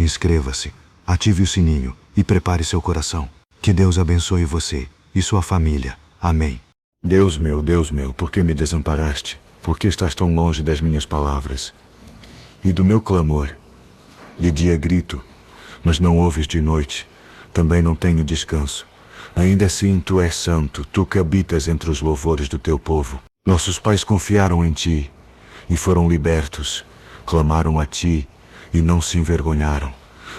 inscreva-se, ative o sininho e prepare seu coração. Que Deus abençoe você e sua família. Amém. Deus meu, por que me desamparaste? Por que estás tão longe das minhas palavras e do meu clamor? De dia grito, mas não ouves de noite. Também não tenho descanso. Ainda assim tu és santo, tu que habitas entre os louvores do teu povo. Nossos pais confiaram em ti e foram libertos. Clamaram a ti e não se envergonharam.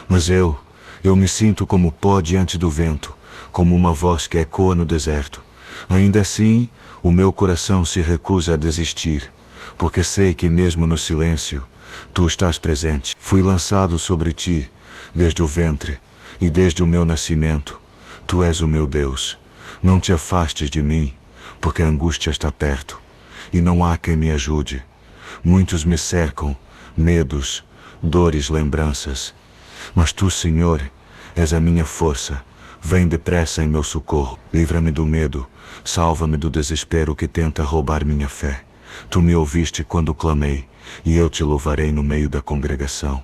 Mas eu me sinto como pó diante do vento, como uma voz que ecoa no deserto. Ainda assim, o meu coração se recusa a desistir, porque sei que mesmo no silêncio, tu estás presente. Fui lançado sobre ti, desde o ventre, e desde o meu nascimento. Tu és o meu Deus. Não te afastes de mim, porque a angústia está perto, e não há quem me ajude. Muitos me cercam, medos, dores, lembranças. Mas tu, Senhor, és a minha força. Vem depressa em meu socorro. Livra-me do medo, salva-me do desespero que tenta roubar minha fé. Tu me ouviste quando clamei, e eu te louvarei no meio da congregação.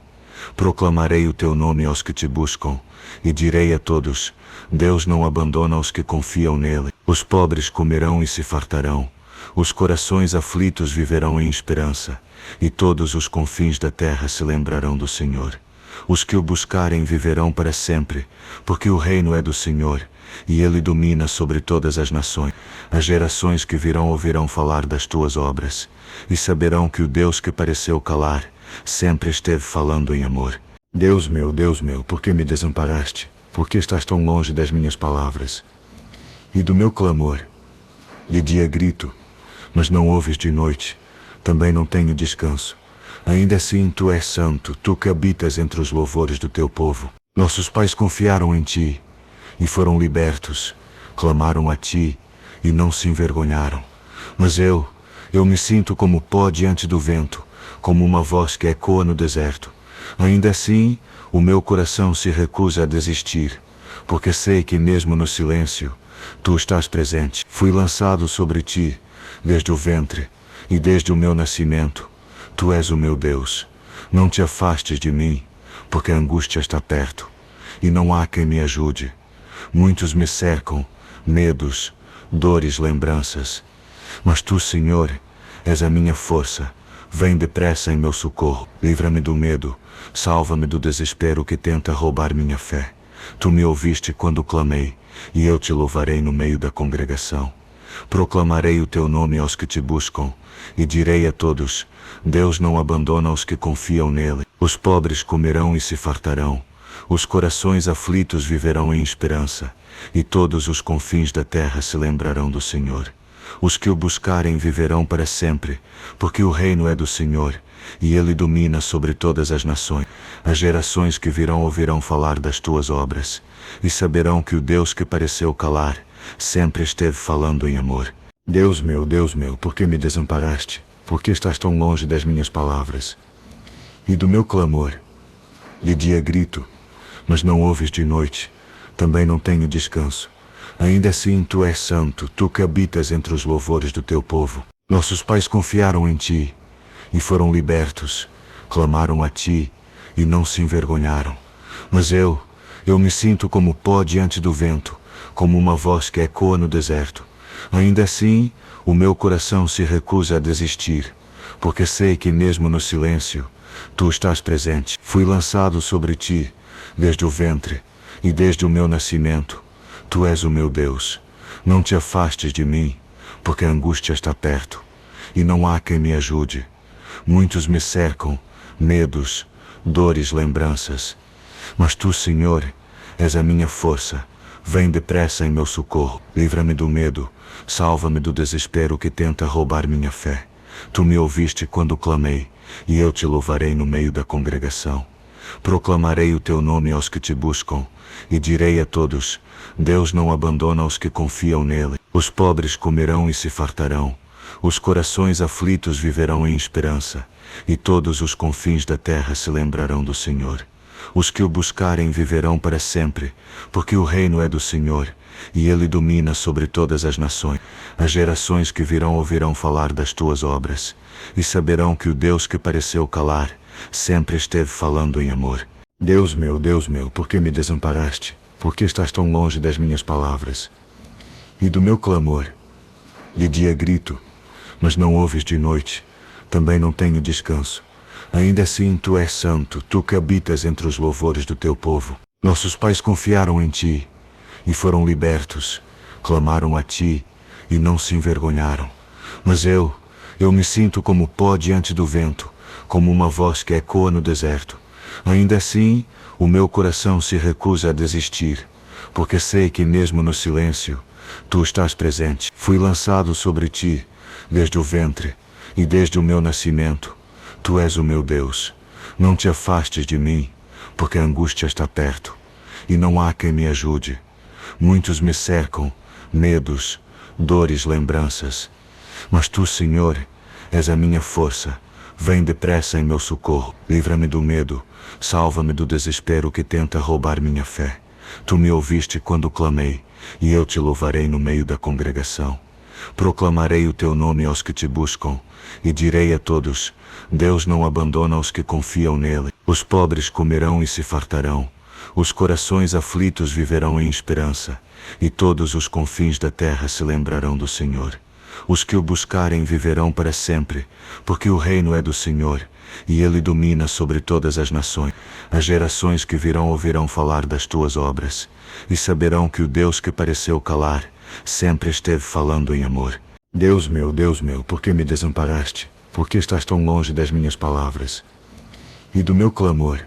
Proclamarei o teu nome aos que te buscam, e direi a todos: Deus não abandona os que confiam nele. Os pobres comerão e se fartarão, os corações aflitos viverão em esperança, e todos os confins da terra se lembrarão do Senhor. Os que o buscarem viverão para sempre, porque o reino é do Senhor, e ele domina sobre todas as nações. As gerações que virão ouvirão falar das tuas obras, e saberão que o Deus que pareceu calar, sempre esteve falando em amor. Deus meu, por que me desamparaste? Por que estás tão longe das minhas palavras e do meu clamor? De dia grito, mas não ouves de noite. Também não tenho descanso. Ainda assim tu és santo, tu que habitas entre os louvores do teu povo. Nossos pais confiaram em ti e foram libertos. Clamaram a ti e não se envergonharam. Mas eu me sinto como pó diante do vento, como uma voz que ecoa no deserto. Ainda assim, o meu coração se recusa a desistir, porque sei que mesmo no silêncio, tu estás presente. Fui lançado sobre ti, desde o ventre, e desde o meu nascimento. Tu és o meu Deus. Não te afastes de mim, porque a angústia está perto, e não há quem me ajude. Muitos me cercam, medos, dores, lembranças. Mas tu, Senhor, és a minha força. Vem depressa em meu socorro. Livra-me do medo, salva-me do desespero que tenta roubar minha fé. Tu me ouviste quando clamei, e eu te louvarei no meio da congregação. Proclamarei o teu nome aos que te buscam, e direi a todos: Deus não abandona os que confiam nele. Os pobres comerão e se fartarão, os corações aflitos viverão em esperança, e todos os confins da terra se lembrarão do Senhor. Os que o buscarem viverão para sempre, porque o reino é do Senhor, e ele domina sobre todas as nações. As gerações que virão ouvirão falar das tuas obras, e saberão que o Deus que pareceu calar, sempre esteve falando em amor. Deus meu, por que me desamparaste? Por que estás tão longe das minhas palavras e do meu clamor? De dia grito, mas não ouves de noite. Também não tenho descanso. Ainda assim tu és santo, tu que habitas entre os louvores do teu povo. Nossos pais confiaram em ti e foram libertos. Clamaram a ti e não se envergonharam. Mas eu me sinto como pó diante do vento, como uma voz que ecoa no deserto. Ainda assim, o meu coração se recusa a desistir, porque sei que mesmo no silêncio, tu estás presente. Fui lançado sobre ti, desde o ventre, e desde o meu nascimento. Tu és o meu Deus. Não te afastes de mim, porque a angústia está perto, e não há quem me ajude. Muitos me cercam, medos, dores, lembranças. Mas tu, Senhor, és a minha força. Vem depressa em meu socorro. Livra-me do medo, salva-me do desespero que tenta roubar minha fé. Tu me ouviste quando clamei, e eu te louvarei no meio da congregação. Proclamarei o teu nome aos que te buscam, e direi a todos: Deus não abandona os que confiam nele. Os pobres comerão e se fartarão, os corações aflitos viverão em esperança, e todos os confins da terra se lembrarão do Senhor. Os que o buscarem viverão para sempre, porque o reino é do Senhor, e ele domina sobre todas as nações. As gerações que virão ouvirão falar das tuas obras, e saberão que o Deus que pareceu calar, sempre esteve falando em amor. Deus meu, por que me desamparaste? Por que estás tão longe das minhas palavras? E do meu clamor? De dia grito, mas não ouves de noite. Também não tenho descanso. Ainda assim tu és santo, tu que habitas entre os louvores do teu povo. Nossos pais confiaram em ti e foram libertos. Clamaram a ti e não se envergonharam. Mas eu me sinto como pó diante do vento, como uma voz que ecoa no deserto. Ainda assim, o meu coração se recusa a desistir, porque sei que mesmo no silêncio, tu estás presente. Fui lançado sobre ti, desde o ventre, e desde o meu nascimento. Tu és o meu Deus. Não te afastes de mim, porque a angústia está perto, e não há quem me ajude. Muitos me cercam, medos, dores, lembranças. Mas tu, Senhor, és a minha força. Vem depressa em meu socorro. Livra-me do medo. Salva-me do desespero que tenta roubar minha fé. Tu me ouviste quando clamei, e eu te louvarei no meio da congregação. Proclamarei o teu nome aos que te buscam, e direi a todos: Deus não abandona os que confiam nele. Os pobres comerão e se fartarão. Os corações aflitos viverão em esperança, e todos os confins da terra se lembrarão do Senhor. Os que o buscarem viverão para sempre, porque o reino é do Senhor, e ele domina sobre todas as nações. As gerações que virão ouvirão falar das tuas obras, e saberão que o Deus que pareceu calar, sempre esteve falando em amor. Deus meu, por que me desamparaste? Por que estás tão longe das minhas palavras? E do meu clamor?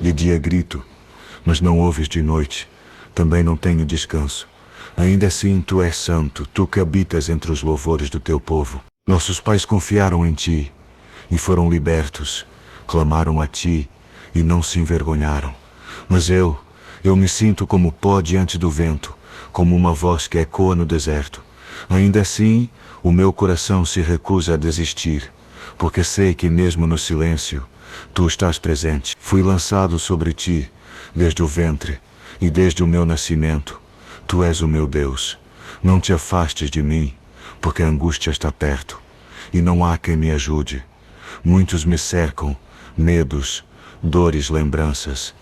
De dia grito, mas não ouves de noite. Também não tenho descanso. Ainda assim tu és santo, tu que habitas entre os louvores do teu povo. Nossos pais confiaram em ti e foram libertos. Clamaram a ti e não se envergonharam. Mas eu me sinto como pó diante do vento, como uma voz que ecoa no deserto. Ainda assim, o meu coração se recusa a desistir, porque sei que mesmo no silêncio, tu estás presente. Fui lançado sobre ti, desde o ventre, e desde o meu nascimento. Tu és o meu Deus. Não te afastes de mim, porque a angústia está perto, e não há quem me ajude. Muitos me cercam, medos, dores, lembranças.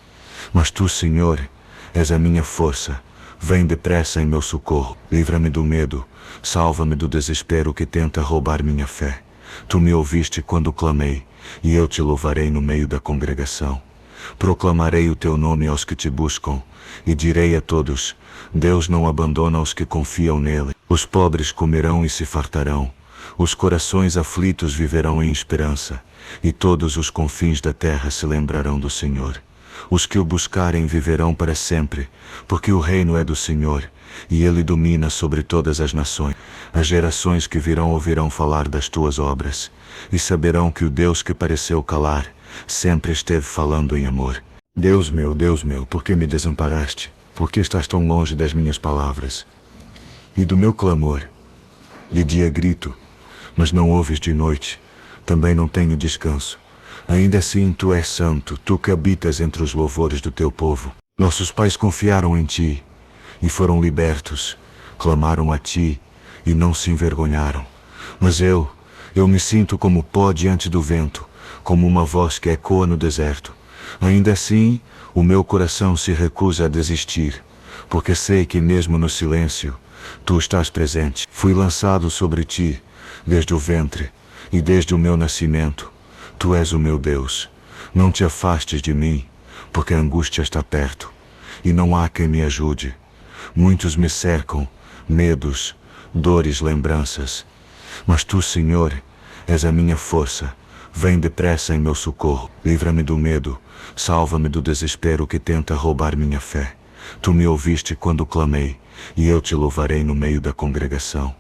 Mas tu, Senhor, és a minha força. Vem depressa em meu socorro. Livra-me do medo. Salva-me do desespero que tenta roubar minha fé. Tu me ouviste quando clamei, e eu te louvarei no meio da congregação. Proclamarei o teu nome aos que te buscam, e direi a todos: Deus não abandona os que confiam nele. Os pobres comerão e se fartarão. Os corações aflitos viverão em esperança, e todos os confins da terra se lembrarão do Senhor. Os que o buscarem viverão para sempre, porque o reino é do Senhor, e ele domina sobre todas as nações. As gerações que virão ouvirão falar das tuas obras, e saberão que o Deus que pareceu calar, sempre esteve falando em amor. Deus meu, por que me desamparaste? Por que estás tão longe das minhas palavras? E do meu clamor? De dia grito, mas não ouves de noite. Também não tenho descanso. Ainda assim tu és santo, tu que habitas entre os louvores do teu povo. Nossos pais confiaram em ti e foram libertos. Clamaram a ti e não se envergonharam. Mas eu me sinto como pó diante do vento, como uma voz que ecoa no deserto. Ainda assim, o meu coração se recusa a desistir, porque sei que mesmo no silêncio, tu estás presente. Fui lançado sobre ti, desde o ventre, e desde o meu nascimento. Tu és o meu Deus. Não te afastes de mim, porque a angústia está perto, e não há quem me ajude. Muitos me cercam, medos, dores, lembranças. Mas tu, Senhor, és a minha força. Vem depressa em meu socorro. Livra-me do medo. Salva-me do desespero que tenta roubar minha fé. Tu me ouviste quando clamei, e eu te louvarei no meio da congregação.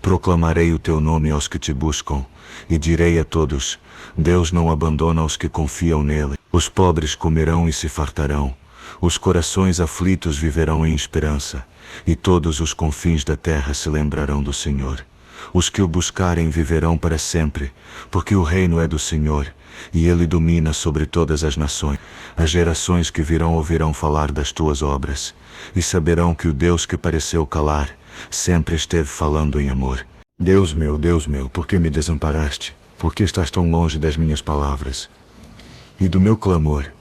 Proclamarei o teu nome aos que te buscam, e direi a todos: Deus não abandona os que confiam nele. Os pobres comerão e se fartarão. Os corações aflitos viverão em esperança, e todos os confins da terra se lembrarão do Senhor. Os que o buscarem viverão para sempre, porque o reino é do Senhor, e ele domina sobre todas as nações. As gerações que virão ouvirão falar das tuas obras, e saberão que o Deus que pareceu calar, sempre esteve falando em amor. Deus meu, por que me desamparaste? Por que estás tão longe das minhas palavras? E do meu clamor?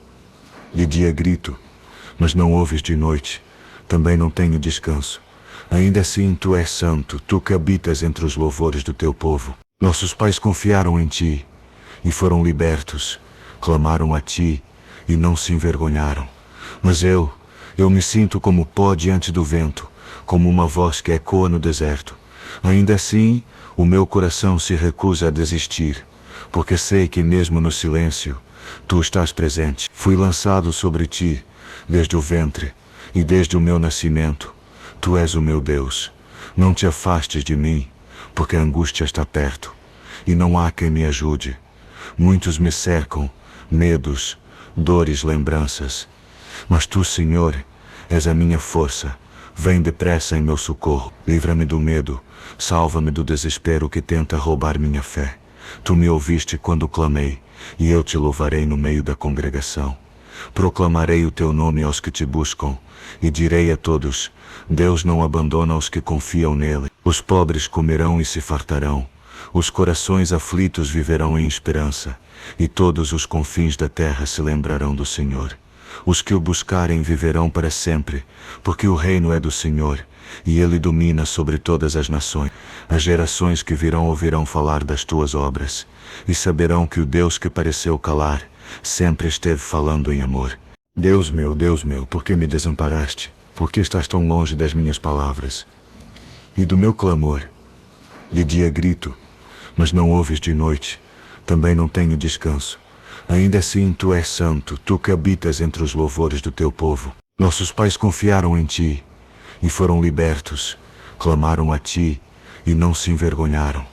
De dia grito, mas não ouves de noite. Também não tenho descanso. Ainda assim tu és santo, tu que habitas entre os louvores do teu povo. Nossos pais confiaram em ti e foram libertos. Clamaram a ti e não se envergonharam. Mas eu me sinto como pó diante do vento, como uma voz que ecoa no deserto. Ainda assim, o meu coração se recusa a desistir, porque sei que mesmo no silêncio, tu estás presente. Fui lançado sobre ti desde o ventre e desde o meu nascimento. Tu és o meu Deus. Não te afastes de mim, porque a angústia está perto e não há quem me ajude. Muitos me cercam, medos, dores, lembranças. Mas tu, Senhor, és a minha força. Vem depressa em meu socorro. Livra-me do medo. Salva-me do desespero que tenta roubar minha fé. Tu me ouviste quando clamei, e eu te louvarei no meio da congregação. Proclamarei o teu nome aos que te buscam, e direi a todos: Deus não abandona os que confiam nele. Os pobres comerão e se fartarão. Os corações aflitos viverão em esperança, e todos os confins da terra se lembrarão do Senhor. Os que o buscarem viverão para sempre, porque o reino é do Senhor, e ele domina sobre todas as nações. As gerações que virão ouvirão falar das tuas obras, e saberão que o Deus que pareceu calar, sempre esteve falando em amor. Deus meu, por que me desamparaste? Por que estás tão longe das minhas palavras e do meu clamor? De dia grito, mas não ouves de noite. Também não tenho descanso. Ainda assim tu és santo, tu que habitas entre os louvores do teu povo. Nossos pais confiaram em ti e foram libertos. Clamaram a ti e não se envergonharam.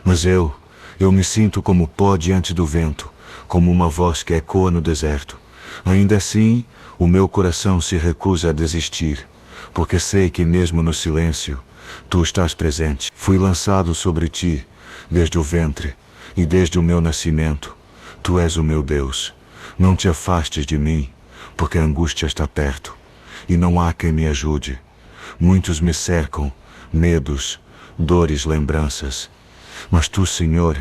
Mas eu me sinto como pó diante do vento, como uma voz que ecoa no deserto. Ainda assim, o meu coração se recusa a desistir, porque sei que mesmo no silêncio, tu estás presente. Fui lançado sobre ti desde o ventre e desde o meu nascimento. Tu és o meu Deus. Não te afastes de mim, porque a angústia está perto e não há quem me ajude. Muitos me cercam, medos, dores, lembranças. Mas tu, Senhor,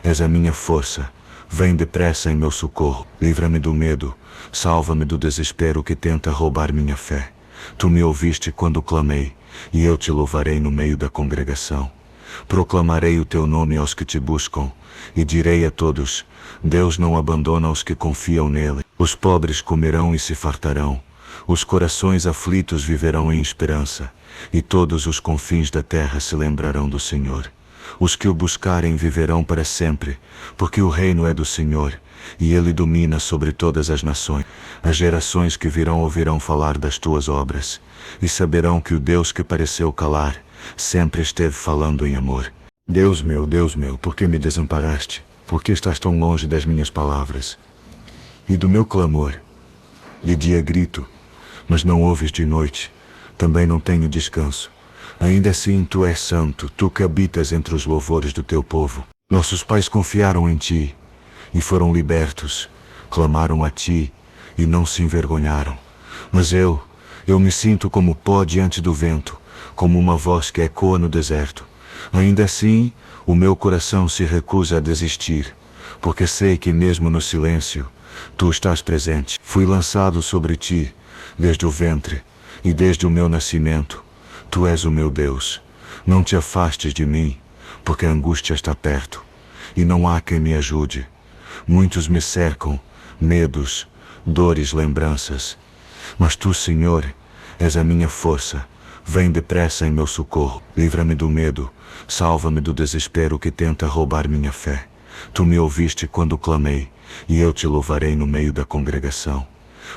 és a minha força. Vem depressa em meu socorro. Livra-me do medo. Salva-me do desespero que tenta roubar minha fé. Tu me ouviste quando clamei, e eu te louvarei no meio da congregação. Proclamarei o teu nome aos que te buscam, e direi a todos: Deus não abandona os que confiam nele. Os pobres comerão e se fartarão. Os corações aflitos viverão em esperança, e todos os confins da terra se lembrarão do Senhor. Os que o buscarem viverão para sempre, porque o reino é do Senhor, e ele domina sobre todas as nações. As gerações que virão ouvirão falar das tuas obras, e saberão que o Deus que pareceu calar, sempre esteve falando em amor. Deus meu, por que me desamparaste? Por que estás tão longe das minhas palavras e do meu clamor? De dia grito, mas não ouves de noite. Também não tenho descanso. Ainda assim tu és santo, tu que habitas entre os louvores do teu povo. Nossos pais confiaram em ti e foram libertos. Clamaram a ti e não se envergonharam. Mas eu me sinto como pó diante do vento, como uma voz que ecoa no deserto. Ainda assim, o meu coração se recusa a desistir, porque sei que mesmo no silêncio, tu estás presente. Fui lançado sobre ti desde o ventre e desde o meu nascimento. Tu és o meu Deus. Não te afastes de mim, porque a angústia está perto e não há quem me ajude. Muitos me cercam, medos, dores, lembranças. Mas tu, Senhor, és a minha força. Vem depressa em meu socorro. Livra-me do medo. Salva-me do desespero que tenta roubar minha fé. Tu me ouviste quando clamei, e eu te louvarei no meio da congregação.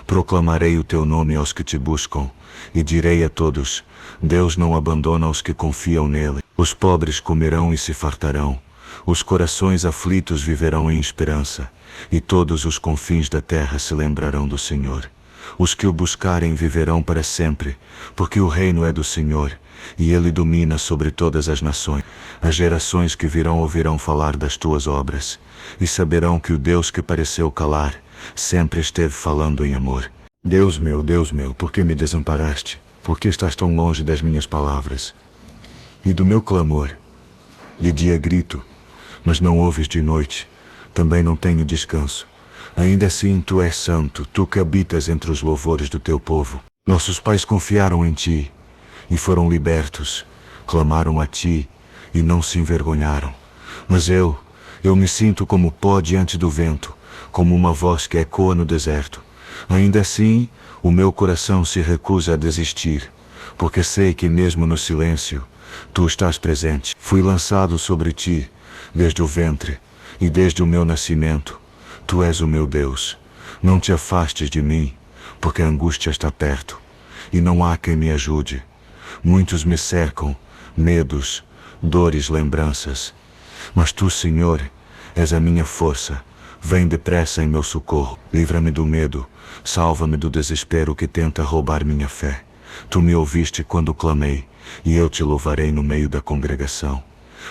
Proclamarei o teu nome aos que te buscam, e direi a todos: Deus não abandona os que confiam nele. Os pobres comerão e se fartarão. Os corações aflitos viverão em esperança, e todos os confins da terra se lembrarão do Senhor. Os que o buscarem viverão para sempre, porque o reino é do Senhor, e ele domina sobre todas as nações. As gerações que virão ouvirão falar das tuas obras, e saberão que o Deus que pareceu calar, sempre esteve falando em amor. Deus meu, por que me desamparaste? Por que estás tão longe das minhas palavras e do meu clamor? De dia grito, mas não ouves de noite. Também não tenho descanso. Ainda assim tu és santo, tu que habitas entre os louvores do teu povo. Nossos pais confiaram em ti e foram libertos, clamaram a ti e não se envergonharam. Mas eu me sinto como pó diante do vento, como uma voz que ecoa no deserto. Ainda assim, o meu coração se recusa a desistir, porque sei que mesmo no silêncio, tu estás presente. Fui lançado sobre ti, desde o ventre, e desde o meu nascimento. Tu és o meu Deus. Não te afastes de mim, porque a angústia está perto, e não há quem me ajude. Muitos me cercam, medos, dores, lembranças. Mas tu, Senhor, és a minha força. Vem depressa em meu socorro. Livra-me do medo, salva-me do desespero que tenta roubar minha fé. Tu me ouviste quando clamei, e eu te louvarei no meio da congregação.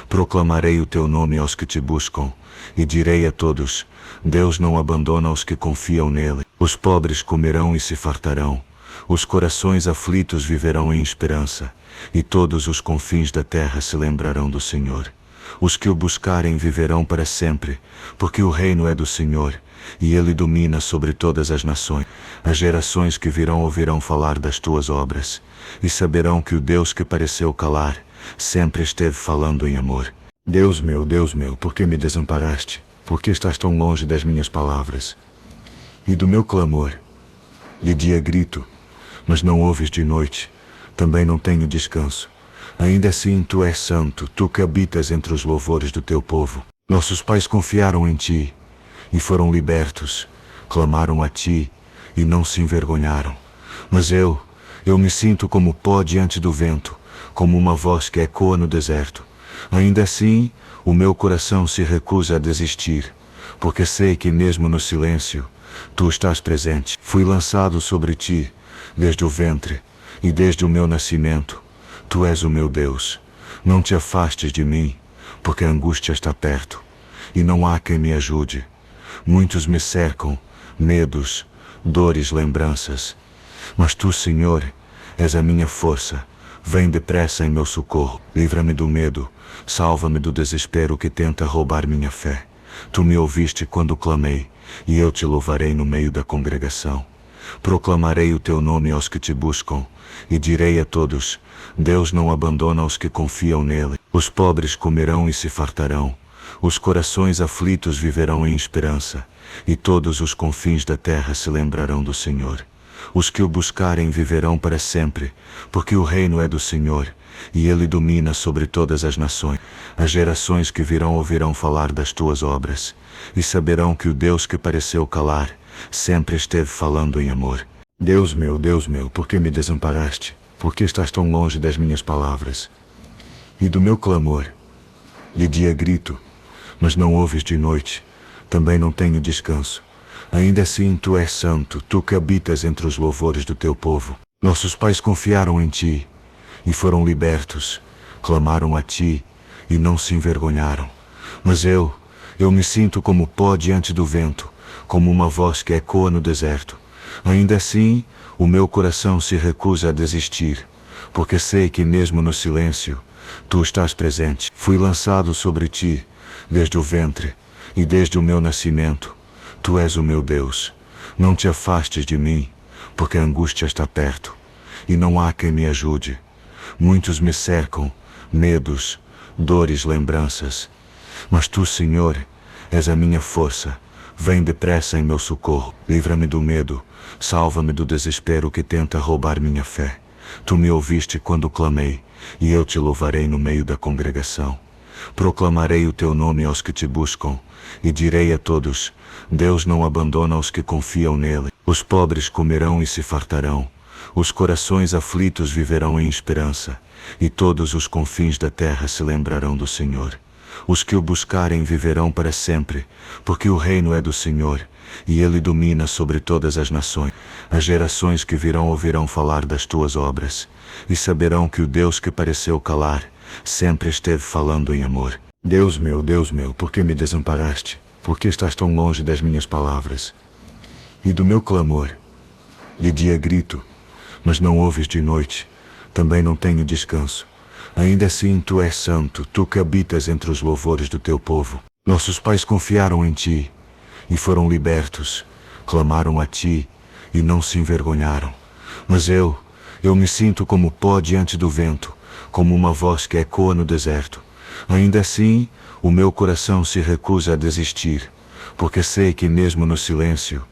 Proclamarei o teu nome aos que te buscam, e direi a todos: Deus não abandona os que confiam nele. Os pobres comerão e se fartarão, os corações aflitos viverão em esperança, e todos os confins da terra se lembrarão do Senhor. Os que o buscarem viverão para sempre, porque o reino é do Senhor, e ele domina sobre todas as nações. As gerações que virão ouvirão falar das tuas obras, e saberão que o Deus que pareceu calar, sempre esteve falando em amor. Deus meu, por que me desamparaste? Por que estás tão longe das minhas palavras? E do meu clamor? De dia grito, mas não ouves de noite. Também não tenho descanso. Ainda assim tu és santo, tu que habitas entre os louvores do teu povo. Nossos pais confiaram em ti e foram libertos. Clamaram a ti e não se envergonharam. Mas eu me sinto como pó diante do vento, como uma voz que ecoa no deserto. Ainda assim, o meu coração se recusa a desistir, porque sei que mesmo no silêncio, tu estás presente. Fui lançado sobre ti, desde o ventre, e desde o meu nascimento. Tu és o meu Deus. Não te afastes de mim, porque a angústia está perto, e não há quem me ajude. Muitos me cercam, medos, dores, lembranças. Mas tu, Senhor, és a minha força. Vem depressa em meu socorro. Livra-me do medo, salva-me do desespero que tenta roubar minha fé. Tu me ouviste quando clamei, e eu te louvarei no meio da congregação. Proclamarei o teu nome aos que te buscam, e direi a todos: Deus não abandona os que confiam nele. Os pobres comerão e se fartarão, os corações aflitos viverão em esperança, e todos os confins da terra se lembrarão do Senhor. Os que o buscarem viverão para sempre, porque o reino é do Senhor, e ele domina sobre todas as nações. As gerações que virão ouvirão falar das tuas obras, e saberão que o Deus que pareceu calar, sempre esteve falando em amor. Deus meu, por que me desamparaste? Por que estás tão longe das minhas palavras? E do meu clamor? De dia grito, mas não ouves de noite. Também não tenho descanso. Ainda assim tu és santo, tu que habitas entre os louvores do teu povo. Nossos pais confiaram em ti e foram libertos. Clamaram a ti e não se envergonharam. Mas eu me sinto como pó diante do vento, como uma voz que ecoa no deserto. Ainda assim, o meu coração se recusa a desistir, porque sei que mesmo no silêncio, tu estás presente. Fui lançado sobre ti, desde o ventre, e desde o meu nascimento. Tu és o meu Deus. Não te afastes de mim, porque a angústia está perto, e não há quem me ajude. Muitos me cercam, medos, dores, lembranças. Mas tu, Senhor, és a minha força. Vem depressa em meu socorro. Livra-me do medo, salva-me do desespero que tenta roubar minha fé. Tu me ouviste quando clamei, e eu te louvarei no meio da congregação. Proclamarei o teu nome aos que te buscam, e direi a todos: Deus não abandona os que confiam nele. Os pobres comerão e se fartarão, os corações aflitos viverão em esperança, e todos os confins da terra se lembrarão do Senhor. Os que o buscarem viverão para sempre, porque o reino é do Senhor, e ele domina sobre todas as nações. As gerações que virão ouvirão falar das tuas obras, e saberão que o Deus que pareceu calar, sempre esteve falando em amor. Deus meu, por que me desamparaste? Por que estás tão longe das minhas palavras? E do meu clamor? De dia grito, mas não ouves de noite. Também não tenho descanso. Ainda assim tu és santo, tu que habitas entre os louvores do teu povo. Nossos pais confiaram em ti e foram libertos. Clamaram a ti e não se envergonharam. Mas eu me sinto como pó diante do vento, como uma voz que ecoa no deserto. Ainda assim, o meu coração se recusa a desistir, porque sei que mesmo no silêncio,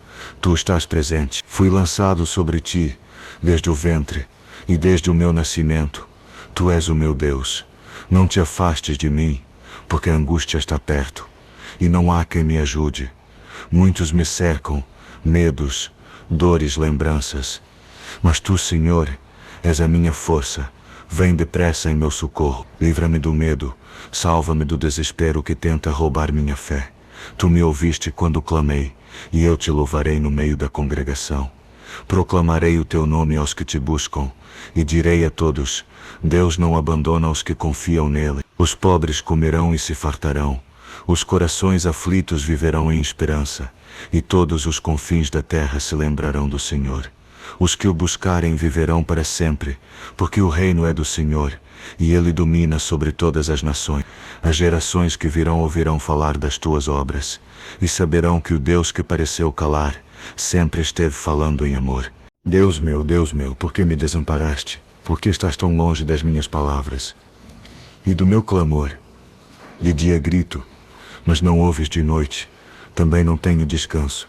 tu estás presente. Fui lançado sobre ti, desde o ventre, e desde o meu nascimento. Tu és o meu Deus. Não te afastes de mim, porque a angústia está perto, e não há quem me ajude. Muitos me cercam, medos, dores, lembranças. Mas tu, Senhor, és a minha força. Vem depressa em meu socorro. Livra-me do medo, salva-me do desespero que tenta roubar minha fé. Tu me ouviste quando clamei, e eu te louvarei no meio da congregação. Proclamarei o teu nome aos que te buscam, e direi a todos: Deus não abandona os que confiam nele. Os pobres comerão e se fartarão, os corações aflitos viverão em esperança, e todos os confins da terra se lembrarão do Senhor. Os que o buscarem viverão para sempre, porque o reino é do Senhor, e ele domina sobre todas as nações. As gerações que virão ouvirão falar das tuas obras, e saberão que o Deus que pareceu calar, sempre esteve falando em amor. Deus meu, por que me desamparaste? Por que estás tão longe das minhas palavras? E do meu clamor? De dia grito, mas não ouves de noite. Também não tenho descanso.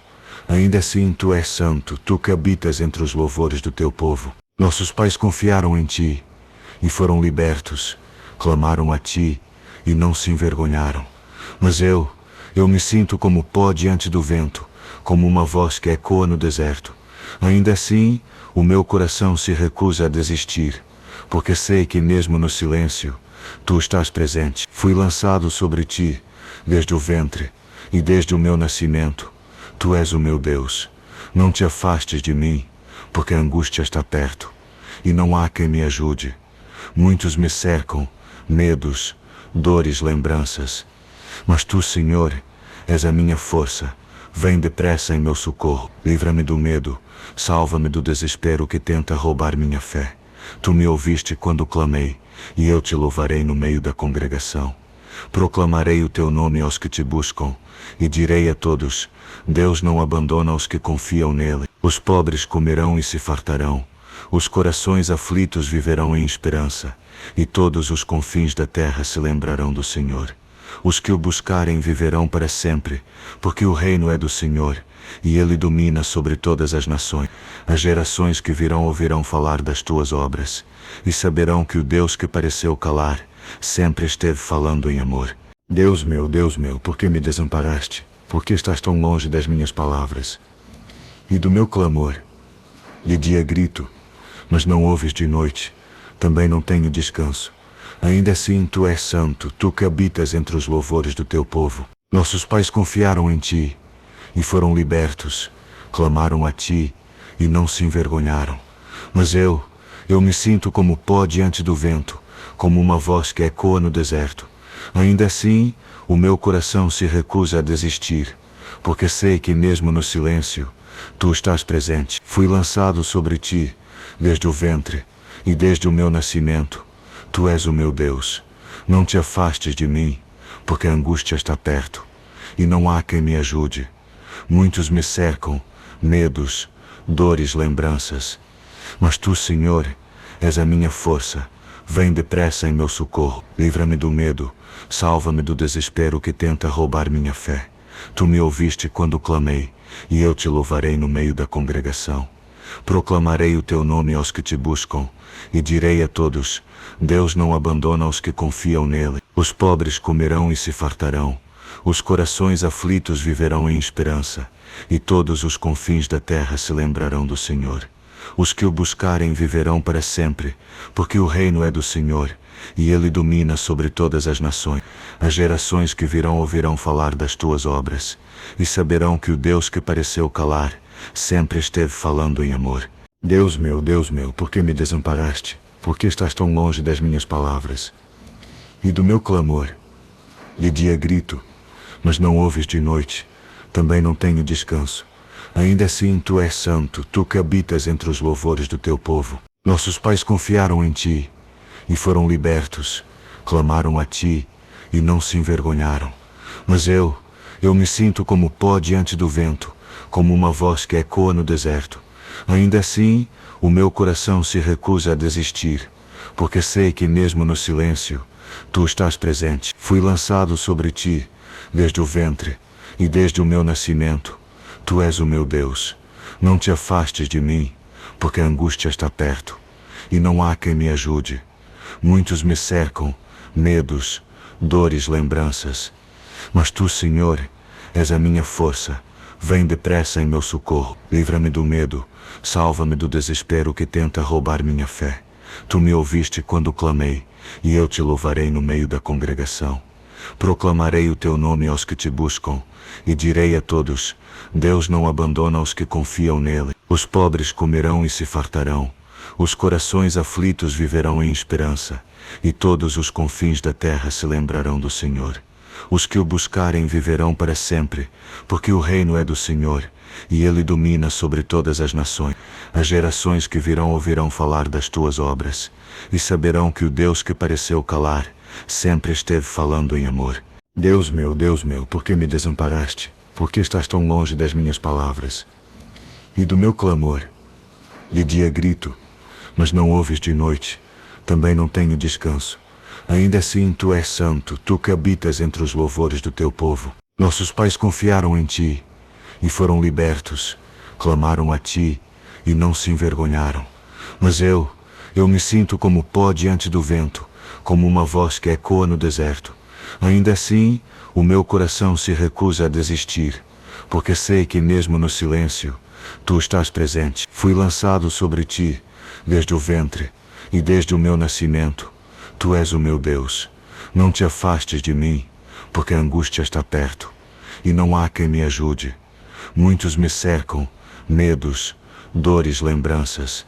Ainda assim tu és santo, tu que habitas entre os louvores do teu povo. Nossos pais confiaram em ti, e foram libertos. Clamaram a ti, e não se envergonharam. Mas eu me sinto como pó diante do vento, como uma voz que ecoa no deserto. Ainda assim, o meu coração se recusa a desistir, porque sei que mesmo no silêncio, tu estás presente. Fui lançado sobre ti, desde o ventre, e desde o meu nascimento. Tu és o meu Deus. Não te afastes de mim, porque a angústia está perto, e não há quem me ajude. Muitos me cercam, medos, dores, lembranças. Mas tu, Senhor, és a minha força. Vem depressa em meu socorro. Livra-me do medo, salva-me do desespero que tenta roubar minha fé. Tu me ouviste quando clamei, e eu te louvarei no meio da congregação. Proclamarei o teu nome aos que te buscam, e direi a todos: Deus não abandona os que confiam nele. Os pobres comerão e se fartarão, os corações aflitos viverão em esperança, e todos os confins da terra se lembrarão do Senhor. Os que o buscarem viverão para sempre, porque o reino é do Senhor, e ele domina sobre todas as nações. As gerações que virão ouvirão falar das tuas obras, e saberão que o Deus que pareceu calar, sempre esteve falando em amor. Deus meu, por que me desamparaste? Por que estás tão longe das minhas palavras? E do meu clamor? De dia grito, mas não ouves de noite. Também não tenho descanso. Ainda assim tu és santo, tu que habitas entre os louvores do teu povo. Nossos pais confiaram em ti, e foram libertos. Clamaram a ti, e não se envergonharam. Mas eu me sinto como pó diante do vento, como uma voz que ecoa no deserto. Ainda assim, o meu coração se recusa a desistir, porque sei que mesmo no silêncio, tu estás presente. Fui lançado sobre ti, desde o ventre, e desde o meu nascimento. Tu és o meu Deus. Não te afastes de mim, porque a angústia está perto, e não há quem me ajude. Muitos me cercam, medos, dores, lembranças. Mas tu, Senhor, és a minha força. Vem depressa em meu socorro. Livra-me do medo, salva-me do desespero que tenta roubar minha fé. Tu me ouviste quando clamei, e eu te louvarei no meio da congregação. Proclamarei o teu nome aos que te buscam, e direi a todos: Deus não abandona os que confiam nele. Os pobres comerão e se fartarão, os corações aflitos viverão em esperança, e todos os confins da terra se lembrarão do Senhor. Os que o buscarem viverão para sempre, porque o reino é do Senhor, e ele domina sobre todas as nações. As gerações que virão ouvirão falar das tuas obras, e saberão que o Deus que pareceu calar, sempre esteve falando em amor. Deus meu, por que me desamparaste? Por que estás tão longe das minhas palavras? E do meu clamor? De dia grito, mas não ouves de noite. Também não tenho descanso. Ainda assim tu és santo, tu que habitas entre os louvores do teu povo. Nossos pais confiaram em ti, e foram libertos. Clamaram a ti, e não se envergonharam. Mas eu Eu me sinto como pó diante do vento, como uma voz que ecoa no deserto. Ainda assim, o meu coração se recusa a desistir, porque sei que mesmo no silêncio, tu estás presente. Fui lançado sobre ti, desde o ventre, e desde o meu nascimento. Tu és o meu Deus. Não te afastes de mim, porque a angústia está perto, e não há quem me ajude. Muitos me cercam, medos, dores, lembranças. Mas tu, Senhor, és a minha força. Vem depressa em meu socorro. Livra-me do medo, salva-me do desespero que tenta roubar minha fé. Tu me ouviste quando clamei, e eu te louvarei no meio da congregação. Proclamarei o teu nome aos que te buscam, e direi a todos: Deus não abandona os que confiam nele. Os pobres comerão e se fartarão, os corações aflitos viverão em esperança, e todos os confins da terra se lembrarão do Senhor. Os que o buscarem viverão para sempre, porque o reino é do Senhor, e ele domina sobre todas as nações. As gerações que virão ouvirão falar das tuas obras, e saberão que o Deus que pareceu calar, sempre esteve falando em amor. Deus meu, por que me desamparaste? Por que estás tão longe das minhas palavras? E do meu clamor? De dia grito, mas não ouves de noite. Também não tenho descanso. Ainda assim tu és santo, tu que habitas entre os louvores do teu povo. Nossos pais confiaram em ti, e foram libertos. Clamaram a ti, e não se envergonharam. Mas eu me sinto como pó diante do vento, como uma voz que ecoa no deserto. Ainda assim, o meu coração se recusa a desistir, porque sei que mesmo no silêncio, tu estás presente. Fui lançado sobre ti, desde o ventre, e desde o meu nascimento. Tu és o meu Deus. Não te afastes de mim, porque a angústia está perto, e não há quem me ajude. Muitos me cercam, medos, dores, lembranças.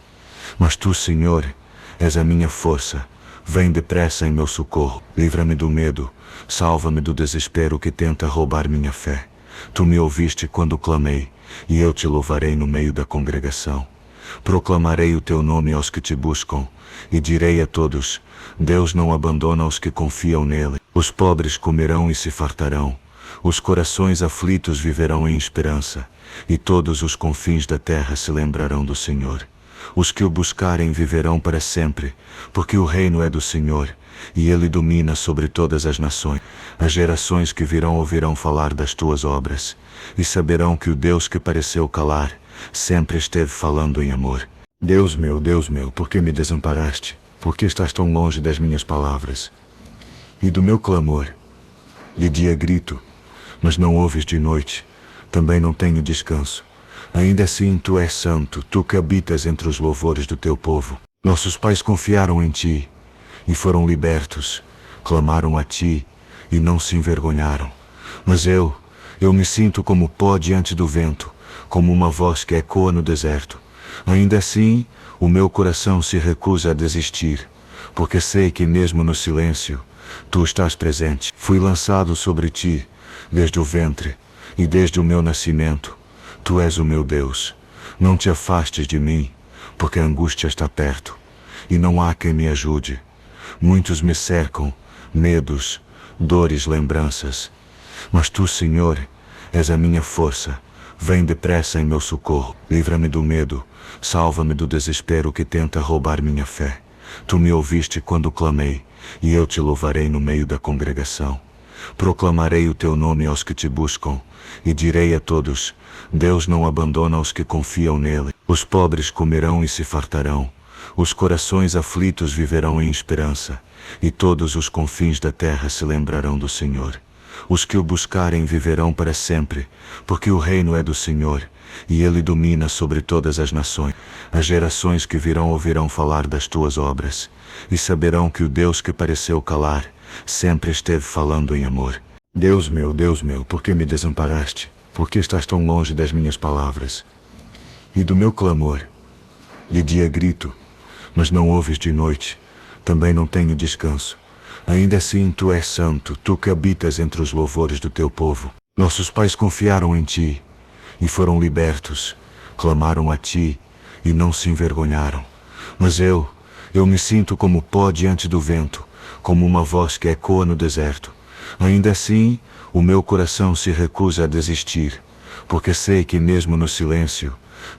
Mas tu, Senhor, és a minha força. Vem depressa em meu socorro. Livra-me do medo, salva-me do desespero que tenta roubar minha fé. Tu me ouviste quando clamei, e eu te louvarei no meio da congregação. Proclamarei o teu nome aos que te buscam, e direi a todos: Deus não abandona os que confiam nele. Os pobres comerão e se fartarão, os corações aflitos viverão em esperança, e todos os confins da terra se lembrarão do Senhor. Os que o buscarem viverão para sempre, porque o reino é do Senhor, e ele domina sobre todas as nações. As gerações que virão ouvirão falar das tuas obras, e saberão que o Deus que pareceu calar, sempre esteve falando em amor. Deus meu, por que me desamparaste? Por que estás tão longe das minhas palavras? E do meu clamor? De dia grito, mas não ouves de noite. Também não tenho descanso. Ainda assim tu és santo, tu que habitas entre os louvores do teu povo. Nossos pais confiaram em ti, e foram libertos. Clamaram a ti, e não se envergonharam. Mas eu me sinto como pó diante do vento, como uma voz que ecoa no deserto. Ainda assim, o meu coração se recusa a desistir, porque sei que mesmo no silêncio, tu estás presente. Fui lançado sobre ti, desde o ventre, e desde o meu nascimento. Tu és o meu Deus. Não te afastes de mim, porque a angústia está perto, e não há quem me ajude. Muitos me cercam, medos, dores, lembranças. Mas tu, Senhor, és a minha força. Vem depressa em meu socorro. Livra-me do medo, salva-me do desespero que tenta roubar minha fé. Tu me ouviste quando clamei, e eu te louvarei no meio da congregação. Proclamarei o teu nome aos que te buscam, e direi a todos: Deus não abandona os que confiam nele. Os pobres comerão e se fartarão, os corações aflitos viverão em esperança, e todos os confins da terra se lembrarão do Senhor. Os que o buscarem viverão para sempre, porque o reino é do Senhor, e ele domina sobre todas as nações. As gerações que virão ouvirão falar das tuas obras, e saberão que o Deus que pareceu calar, sempre esteve falando em amor. Deus meu, por que me desamparaste? Por que estás tão longe das minhas palavras? E do meu clamor? De dia grito, mas não ouves de noite. Também não tenho descanso. Ainda assim tu és santo, tu que habitas entre os louvores do teu povo. Nossos pais confiaram em ti, e foram libertos. Clamaram a ti, e não se envergonharam. Mas eu me sinto como pó diante do vento, como uma voz que ecoa no deserto. Ainda assim, o meu coração se recusa a desistir, porque sei que mesmo no silêncio,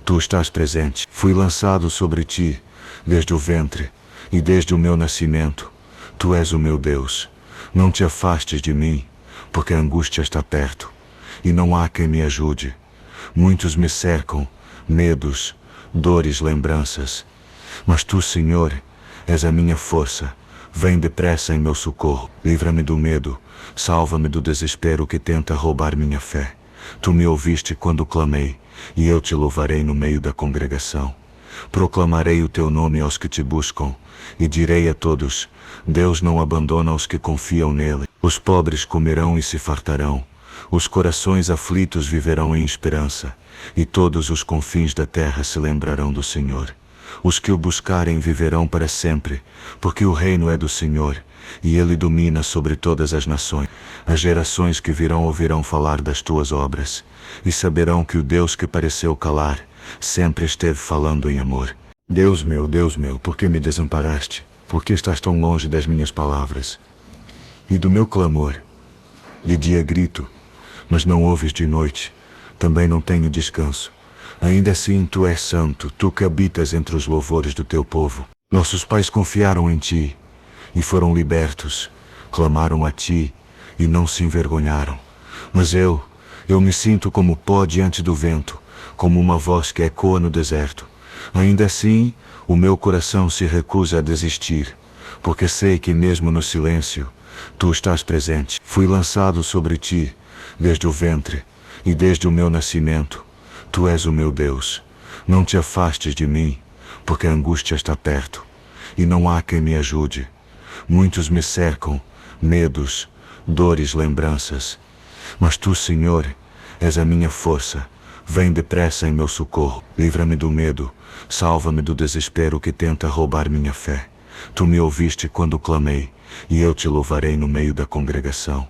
tu estás presente. Fui lançado sobre ti, desde o ventre, e desde o meu nascimento. Tu és o meu Deus. Não te afastes de mim, porque a angústia está perto, e não há quem me ajude. Muitos me cercam, medos, dores, lembranças. Mas tu, Senhor, és a minha força. Vem depressa em meu socorro. Livra-me do medo, salva-me do desespero que tenta roubar minha fé. Tu me ouviste quando clamei, e eu te louvarei no meio da congregação. Proclamarei o teu nome aos que te buscam, e direi a todos: Deus não abandona os que confiam nele. Os pobres comerão e se fartarão, os corações aflitos viverão em esperança, e todos os confins da terra se lembrarão do Senhor. Os que o buscarem viverão para sempre, porque o reino é do Senhor, e ele domina sobre todas as nações. As gerações que virão ouvirão falar das tuas obras, e saberão que o Deus que pareceu calar, sempre esteve falando em amor. Deus meu, por que me desamparaste? Por que estás tão longe das minhas palavras? E do meu clamor? De dia grito, mas não ouves de noite. Também não tenho descanso. Ainda assim tu és santo, tu que habitas entre os louvores do teu povo. Nossos pais confiaram em ti, e foram libertos. Clamaram a ti, e não se envergonharam. Mas eu me sinto como pó diante do vento, como uma voz que ecoa no deserto. Ainda assim, o meu coração se recusa a desistir, porque sei que mesmo no silêncio, tu estás presente. Fui lançado sobre ti, desde o ventre, e desde o meu nascimento. Tu és o meu Deus. Não te afastes de mim, porque a angústia está perto, e não há quem me ajude. Muitos me cercam, medos, dores, lembranças. Mas tu, Senhor, és a minha força. Vem depressa em meu socorro. Livra-me do medo, salva-me do desespero que tenta roubar minha fé. Tu me ouviste quando clamei, e eu te louvarei no meio da congregação.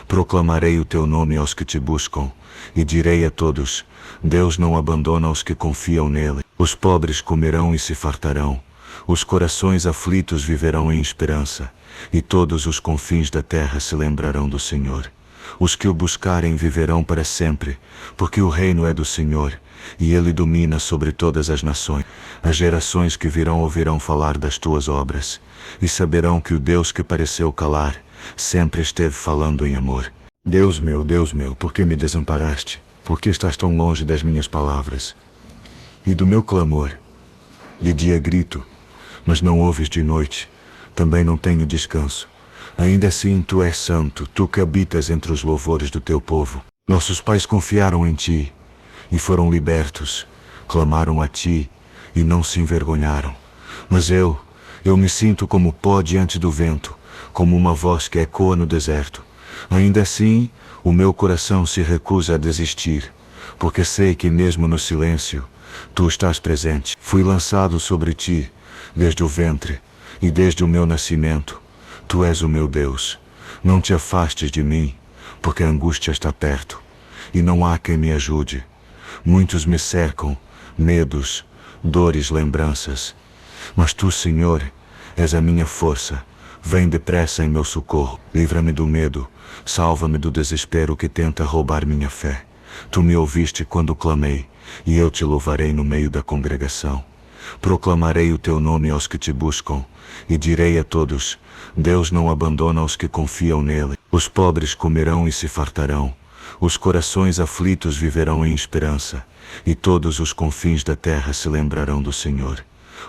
Proclamarei o teu nome aos que te buscam, e direi a todos: Deus não abandona os que confiam nele. Os pobres comerão e se fartarão, os corações aflitos viverão em esperança, e todos os confins da terra se lembrarão do Senhor. Os que o buscarem viverão para sempre, porque o reino é do Senhor, e ele domina sobre todas as nações. As gerações que virão ouvirão falar das tuas obras, e saberão que o Deus que pareceu calar, sempre esteve falando em amor. Deus meu, por que me desamparaste? Por que estás tão longe das minhas palavras? E do meu clamor? De dia grito, mas não ouves de noite. Também não tenho descanso. Ainda assim tu és santo, tu que habitas entre os louvores do teu povo. Nossos pais confiaram em ti, e foram libertos. Clamaram a ti, e não se envergonharam. Mas eu me sinto como pó diante do vento, como uma voz que ecoa no deserto. Ainda assim, o meu coração se recusa a desistir, porque sei que mesmo no silêncio, tu estás presente. Fui lançado sobre ti, desde o ventre, e desde o meu nascimento. Tu és o meu Deus. Não te afastes de mim, porque a angústia está perto, e não há quem me ajude. Muitos me cercam, medos, dores, lembranças. Mas tu, Senhor, és a minha força. Vem depressa em meu socorro. Livra-me do medo, salva-me do desespero que tenta roubar minha fé. Tu me ouviste quando clamei, e eu te louvarei no meio da congregação. Proclamarei o teu nome aos que te buscam, e direi a todos: Deus não abandona os que confiam nele. Os pobres comerão e se fartarão, os corações aflitos viverão em esperança, e todos os confins da terra se lembrarão do Senhor.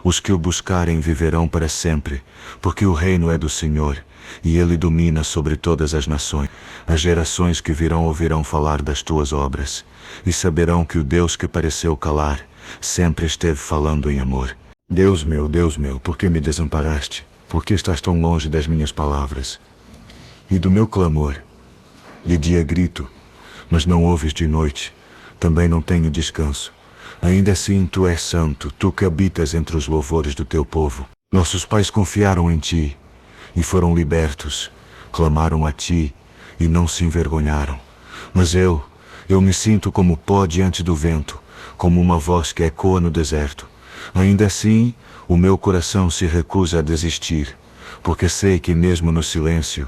Os que o buscarem viverão para sempre, porque o reino é do Senhor, e ele domina sobre todas as nações. As gerações que virão ouvirão falar das tuas obras, e saberão que o Deus que pareceu calar, sempre esteve falando em amor. Deus meu, por que me desamparaste? Por que estás tão longe das minhas palavras? E do meu clamor? De dia grito, mas não ouves de noite. Também não tenho descanso. Ainda assim tu és santo, tu que habitas entre os louvores do teu povo. Nossos pais confiaram em ti, e foram libertos. Clamaram a ti, e não se envergonharam. Mas eu me sinto como pó diante do vento, como uma voz que ecoa no deserto. Ainda assim, o meu coração se recusa a desistir, porque sei que mesmo no silêncio,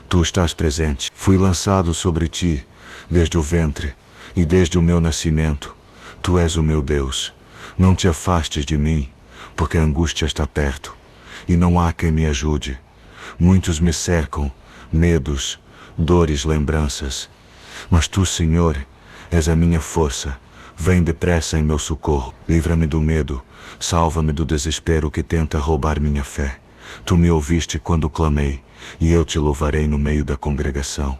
tu estás presente. Fui lançado sobre ti, desde o ventre, e desde o meu nascimento, tu és o meu Deus. Não te afastes de mim, porque a angústia está perto, e não há quem me ajude. Muitos me cercam, medos, dores, lembranças. Mas tu, Senhor, és a minha força. Vem depressa em meu socorro. Livra-me do medo, salva-me do desespero que tenta roubar minha fé. Tu me ouviste quando clamei, e eu te louvarei no meio da congregação.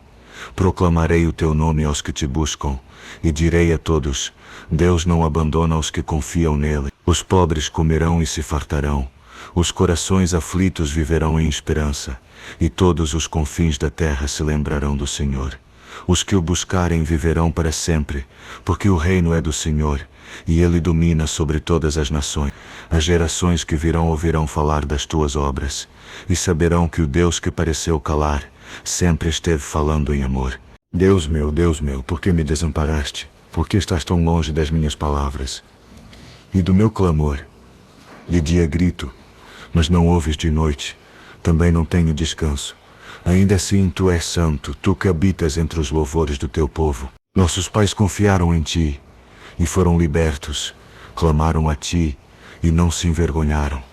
Proclamarei o teu nome aos que te buscam, e direi a todos: Deus não abandona os que confiam nele. Os pobres comerão e se fartarão, os corações aflitos viverão em esperança, e todos os confins da terra se lembrarão do Senhor. Os que o buscarem viverão para sempre, porque o reino é do Senhor, e ele domina sobre todas as nações. As gerações que virão ouvirão falar das tuas obras, e saberão que o Deus que pareceu calar, sempre esteve falando em amor. Deus meu, por que me desamparaste? Por que estás tão longe das minhas palavras? E do meu clamor? De dia grito, mas não ouves de noite. Também não tenho descanso. Ainda assim tu és santo, tu que habitas entre os louvores do teu povo. Nossos pais confiaram em ti, e foram libertos. Clamaram a ti, e não se envergonharam.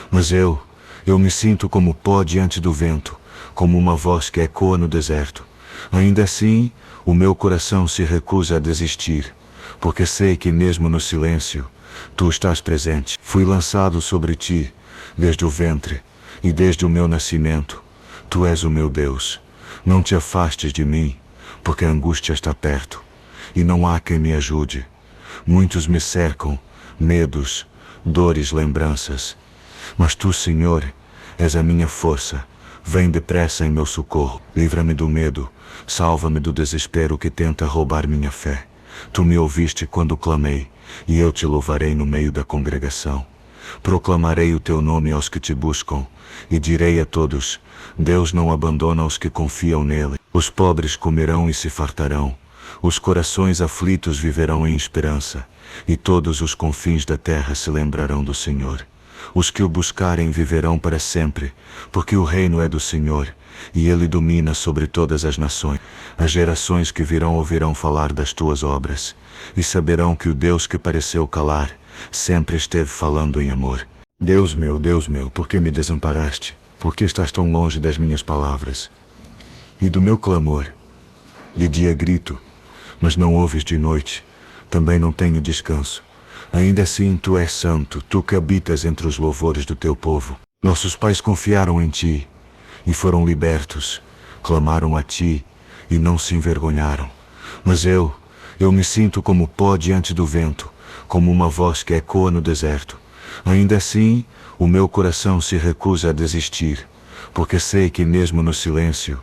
Mas eu me sinto como pó diante do vento, como uma voz que ecoa no deserto. Ainda assim, o meu coração se recusa a desistir, porque sei que mesmo no silêncio, tu estás presente. Fui lançado sobre ti, desde o ventre, e desde o meu nascimento, tu és o meu Deus. Não te afastes de mim, porque a angústia está perto, e não há quem me ajude. Muitos me cercam, medos, dores, lembranças. Mas tu, Senhor, és a minha força. Vem depressa em meu socorro. Livra-me do medo, salva-me do desespero que tenta roubar minha fé. Tu me ouviste quando clamei, e eu te louvarei no meio da congregação. Proclamarei o teu nome aos que te buscam, e direi a todos: Deus não abandona os que confiam nele. Os pobres comerão e se fartarão, os corações aflitos viverão em esperança, e todos os confins da terra se lembrarão do Senhor. Os que o buscarem viverão para sempre, porque o reino é do Senhor, e ele domina sobre todas as nações. As gerações que virão ouvirão falar das tuas obras, e saberão que o Deus que pareceu calar, sempre esteve falando em amor. Deus meu, por que me desamparaste? Por que estás tão longe das minhas palavras? E do meu clamor? De dia grito, mas não ouves de noite. Também não tenho descanso. Ainda assim tu és santo, tu que habitas entre os louvores do teu povo. Nossos pais confiaram em ti, e foram libertos. Clamaram a ti, e não se envergonharam. Mas eu me sinto como pó diante do vento, como uma voz que ecoa no deserto. Ainda assim, o meu coração se recusa a desistir, porque sei que mesmo no silêncio,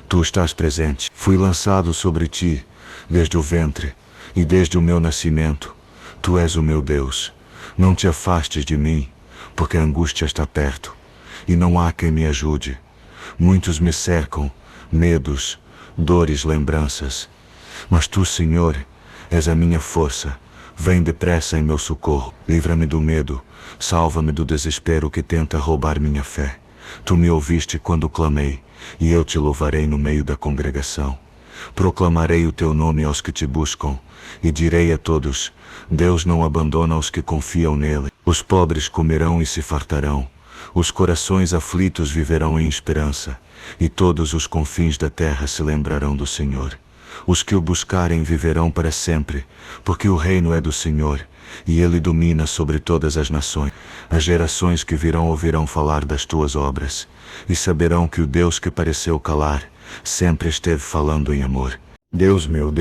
tu estás presente. Fui lançado sobre ti, desde o ventre, e desde o meu nascimento, tu és o meu Deus. Não te afastes de mim, porque a angústia está perto, e não há quem me ajude. Muitos me cercam, medos, dores, lembranças. Mas tu, Senhor, és a minha força. Vem depressa em meu socorro. Livra-me do medo, salva-me do desespero que tenta roubar minha fé. Tu me ouviste quando clamei, e eu te louvarei no meio da congregação. Proclamarei o teu nome aos que te buscam, e direi a todos: Deus não abandona os que confiam nele. Os pobres comerão e se fartarão, os corações aflitos viverão em esperança, e todos os confins da terra se lembrarão do Senhor. Os que o buscarem viverão para sempre, porque o reino é do Senhor, e ele domina sobre todas as nações. As gerações que virão ouvirão falar das tuas obras, e saberão que o Deus que pareceu calar, sempre esteve falando em amor. Deus meu,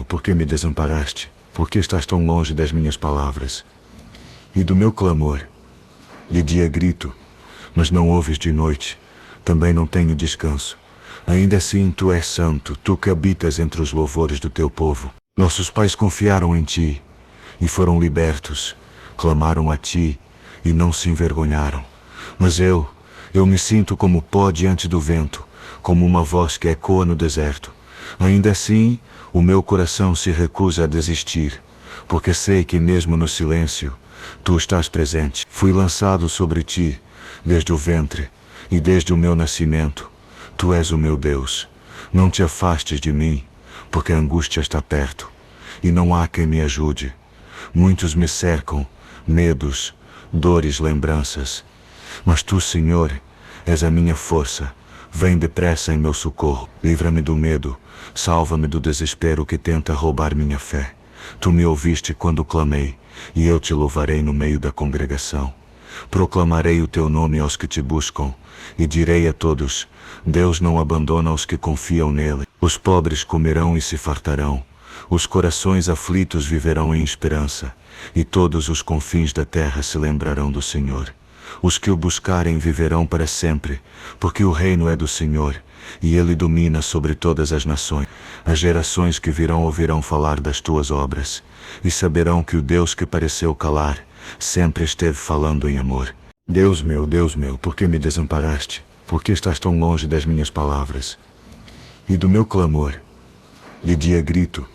por que me desamparaste? Por que estás tão longe das minhas palavras? E do meu clamor? De dia grito, mas não ouves de noite. Também não tenho descanso. Ainda assim tu és santo, tu que habitas entre os louvores do teu povo. Nossos pais confiaram em ti, e foram libertos. Clamaram a ti, e não se envergonharam. Mas eu me sinto como pó diante do vento, como uma voz que ecoa no deserto. Ainda assim, o meu coração se recusa a desistir, porque sei que mesmo no silêncio, tu estás presente. Fui lançado sobre ti, desde o ventre, e desde o meu nascimento, Tu és o meu Deus. Não te afastes de mim, porque a angústia está perto, e não há quem me ajude. Muitos me cercam, medos, dores, lembranças. Mas tu, Senhor, és a minha força. Vem depressa em meu socorro. Livra-me do medo. Salva-me do desespero que tenta roubar minha fé. Tu me ouviste quando clamei, e eu te louvarei no meio da congregação. Proclamarei o teu nome aos que te buscam, e direi a todos: Deus não abandona os que confiam nele. Os pobres comerão e se fartarão. Os corações aflitos viverão em esperança, e todos os confins da terra se lembrarão do Senhor. Os que o buscarem viverão para sempre, porque o reino é do Senhor, e ele domina sobre todas as nações. As gerações que virão ouvirão falar das tuas obras, e saberão que o Deus que pareceu calar, sempre esteve falando em amor. Deus meu, por que me desamparaste? Por que estás tão longe das minhas palavras? E do meu clamor? De dia grito,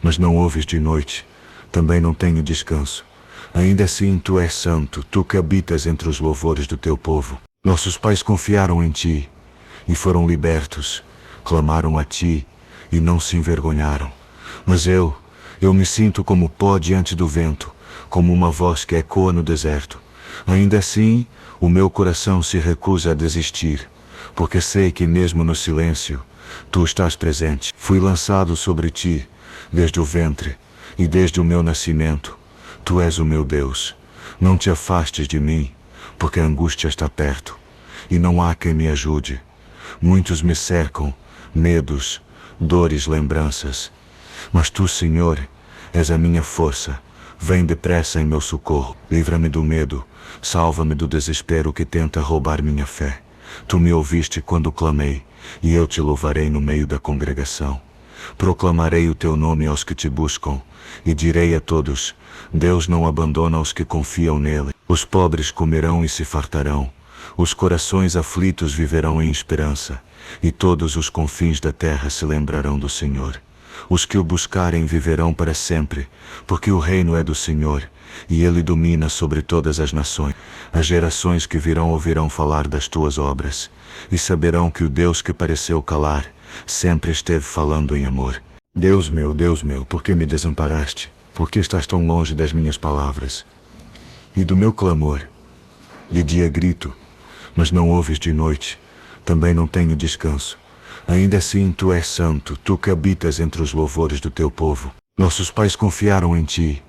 mas não ouves de noite. Também não tenho descanso. Ainda assim tu és santo, tu que habitas entre os louvores do teu povo. Nossos pais confiaram em ti, e foram libertos. Clamaram a ti, e não se envergonharam. Mas eu me sinto como pó diante do vento, como uma voz que ecoa no deserto. Ainda assim, o meu coração se recusa a desistir, porque sei que mesmo no silêncio, tu estás presente. Fui lançado sobre ti, desde o ventre, e desde o meu nascimento. Tu és o meu Deus. Não te afastes de mim, porque a angústia está perto, e não há quem me ajude. Muitos me cercam, medos, dores, lembranças. Mas tu, Senhor, és a minha força. Vem depressa em meu socorro. Livra-me do medo. Salva-me do desespero que tenta roubar minha fé. Tu me ouviste quando clamei, e eu te louvarei no meio da congregação. Proclamarei o teu nome aos que te buscam, e direi a todos: Deus não abandona os que confiam nele. Os pobres comerão e se fartarão. Os corações aflitos viverão em esperança, e todos os confins da terra se lembrarão do Senhor. Os que o buscarem viverão para sempre, porque o reino é do Senhor, e ele domina sobre todas as nações. As gerações que virão ouvirão falar das tuas obras, e saberão que o Deus que pareceu calar, sempre esteve falando em amor. Deus meu, por que me desamparaste? Por que estás tão longe das minhas palavras? E do meu clamor? De dia grito, mas não ouves de noite. Também não tenho descanso. Ainda assim tu és santo, tu que habitas entre os louvores do teu povo. Nossos pais confiaram em ti,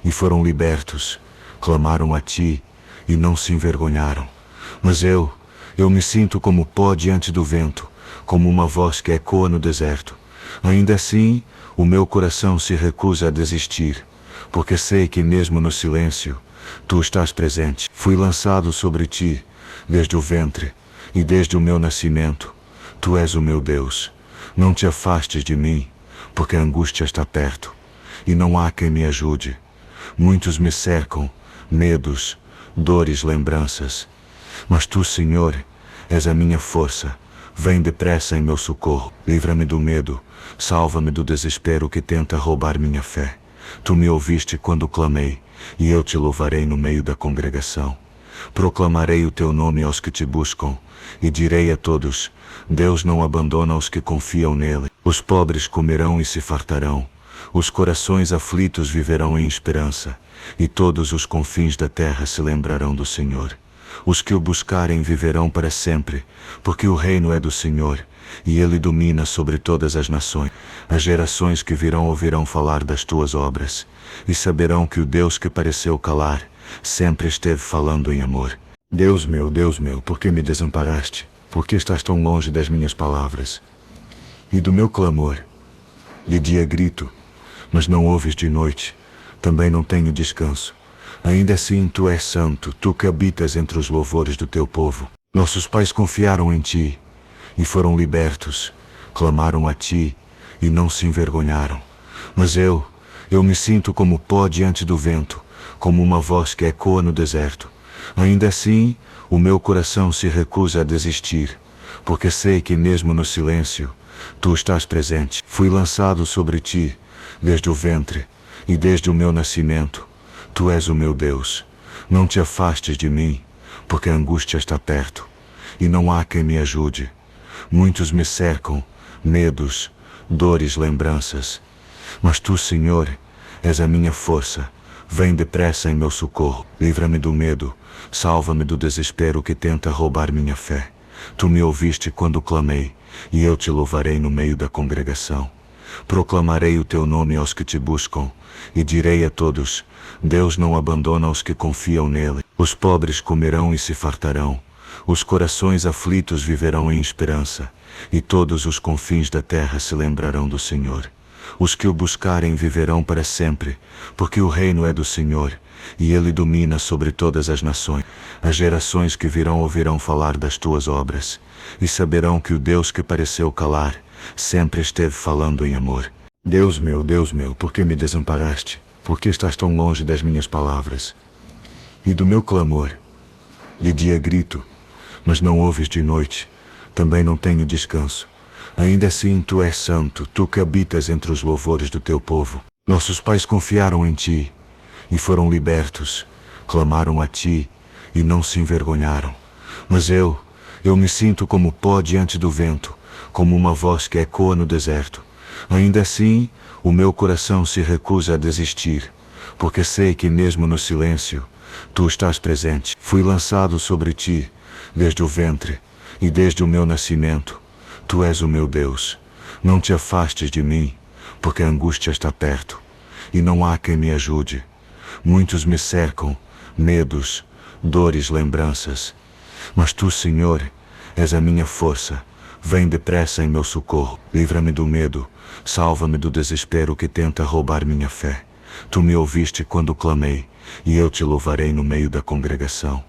e foram libertos. Clamaram a ti, e não se envergonharam. Mas eu me sinto como pó diante do vento, como uma voz que ecoa no deserto. Ainda assim, o meu coração se recusa a desistir, porque sei que mesmo no silêncio, tu estás presente. Fui lançado sobre ti, desde o ventre, e desde o meu nascimento. Tu és o meu Deus. Não te afastes de mim, porque a angústia está perto, e não há quem me ajude. Muitos me cercam, medos, dores, lembranças. Mas tu, Senhor, és a minha força. Vem depressa em meu socorro. Livra-me do medo. Salva-me do desespero que tenta roubar minha fé. Tu me ouviste quando clamei, e eu te louvarei no meio da congregação. Proclamarei o teu nome aos que te buscam, e direi a todos: Deus não abandona os que confiam nele. Os pobres comerão e se fartarão. Os corações aflitos viverão em esperança, e todos os confins da terra se lembrarão do Senhor. Os que o buscarem viverão para sempre, porque o reino é do Senhor, e ele domina sobre todas as nações. As gerações que virão ouvirão falar das tuas obras, e saberão que o Deus que pareceu calar, sempre esteve falando em amor. Deus meu, por que me desamparaste? Por que estás tão longe das minhas palavras? E do meu clamor? De dia grito, mas não ouves de noite. Também não tenho descanso. Ainda assim tu és santo, tu que habitas entre os louvores do teu povo. Nossos pais confiaram em ti, e foram libertos. Clamaram a ti, e não se envergonharam. Mas eu me sinto como pó diante do vento, como uma voz que ecoa no deserto. Ainda assim, o meu coração se recusa a desistir, porque sei que mesmo no silêncio, tu estás presente. Fui lançado sobre ti, desde o ventre, e desde o meu nascimento. Tu és o meu Deus. Não te afastes de mim, porque a angústia está perto, e não há quem me ajude. Muitos me cercam, medos, dores, lembranças. Mas tu, Senhor, és a minha força. Vem depressa em meu socorro. Livra-me do medo. Salva-me do desespero que tenta roubar minha fé. Tu me ouviste quando clamei, e eu te louvarei no meio da congregação. Proclamarei o teu nome aos que te buscam, e direi a todos: Deus não abandona os que confiam nele. Os pobres comerão e se fartarão. Os corações aflitos viverão em esperança, e todos os confins da terra se lembrarão do Senhor. Os que o buscarem viverão para sempre, porque o reino é do Senhor, e ele domina sobre todas as nações. As gerações que virão ouvirão falar das tuas obras, e saberão que o Deus que pareceu calar, sempre esteve falando em amor. Deus meu, por que me desamparaste? Por que estás tão longe das minhas palavras? E do meu clamor? De dia grito, mas não ouves de noite. Também não tenho descanso. Ainda assim tu és santo, tu que habitas entre os louvores do teu povo. Nossos pais confiaram em ti, e foram libertos. Clamaram a ti, e não se envergonharam. Mas eu me sinto como pó diante do vento, como uma voz que ecoa no deserto. Ainda assim, o meu coração se recusa a desistir, porque sei que mesmo no silêncio, tu estás presente. Fui lançado sobre ti, desde o ventre, e desde o meu nascimento. Tu és o meu Deus. Não te afastes de mim, porque a angústia está perto, e não há quem me ajude. Muitos me cercam, medos, dores, lembranças. Mas tu, Senhor, és a minha força. Vem depressa em meu socorro. Livra-me do medo. Salva-me do desespero que tenta roubar minha fé. Tu me ouviste quando clamei, e eu te louvarei no meio da congregação.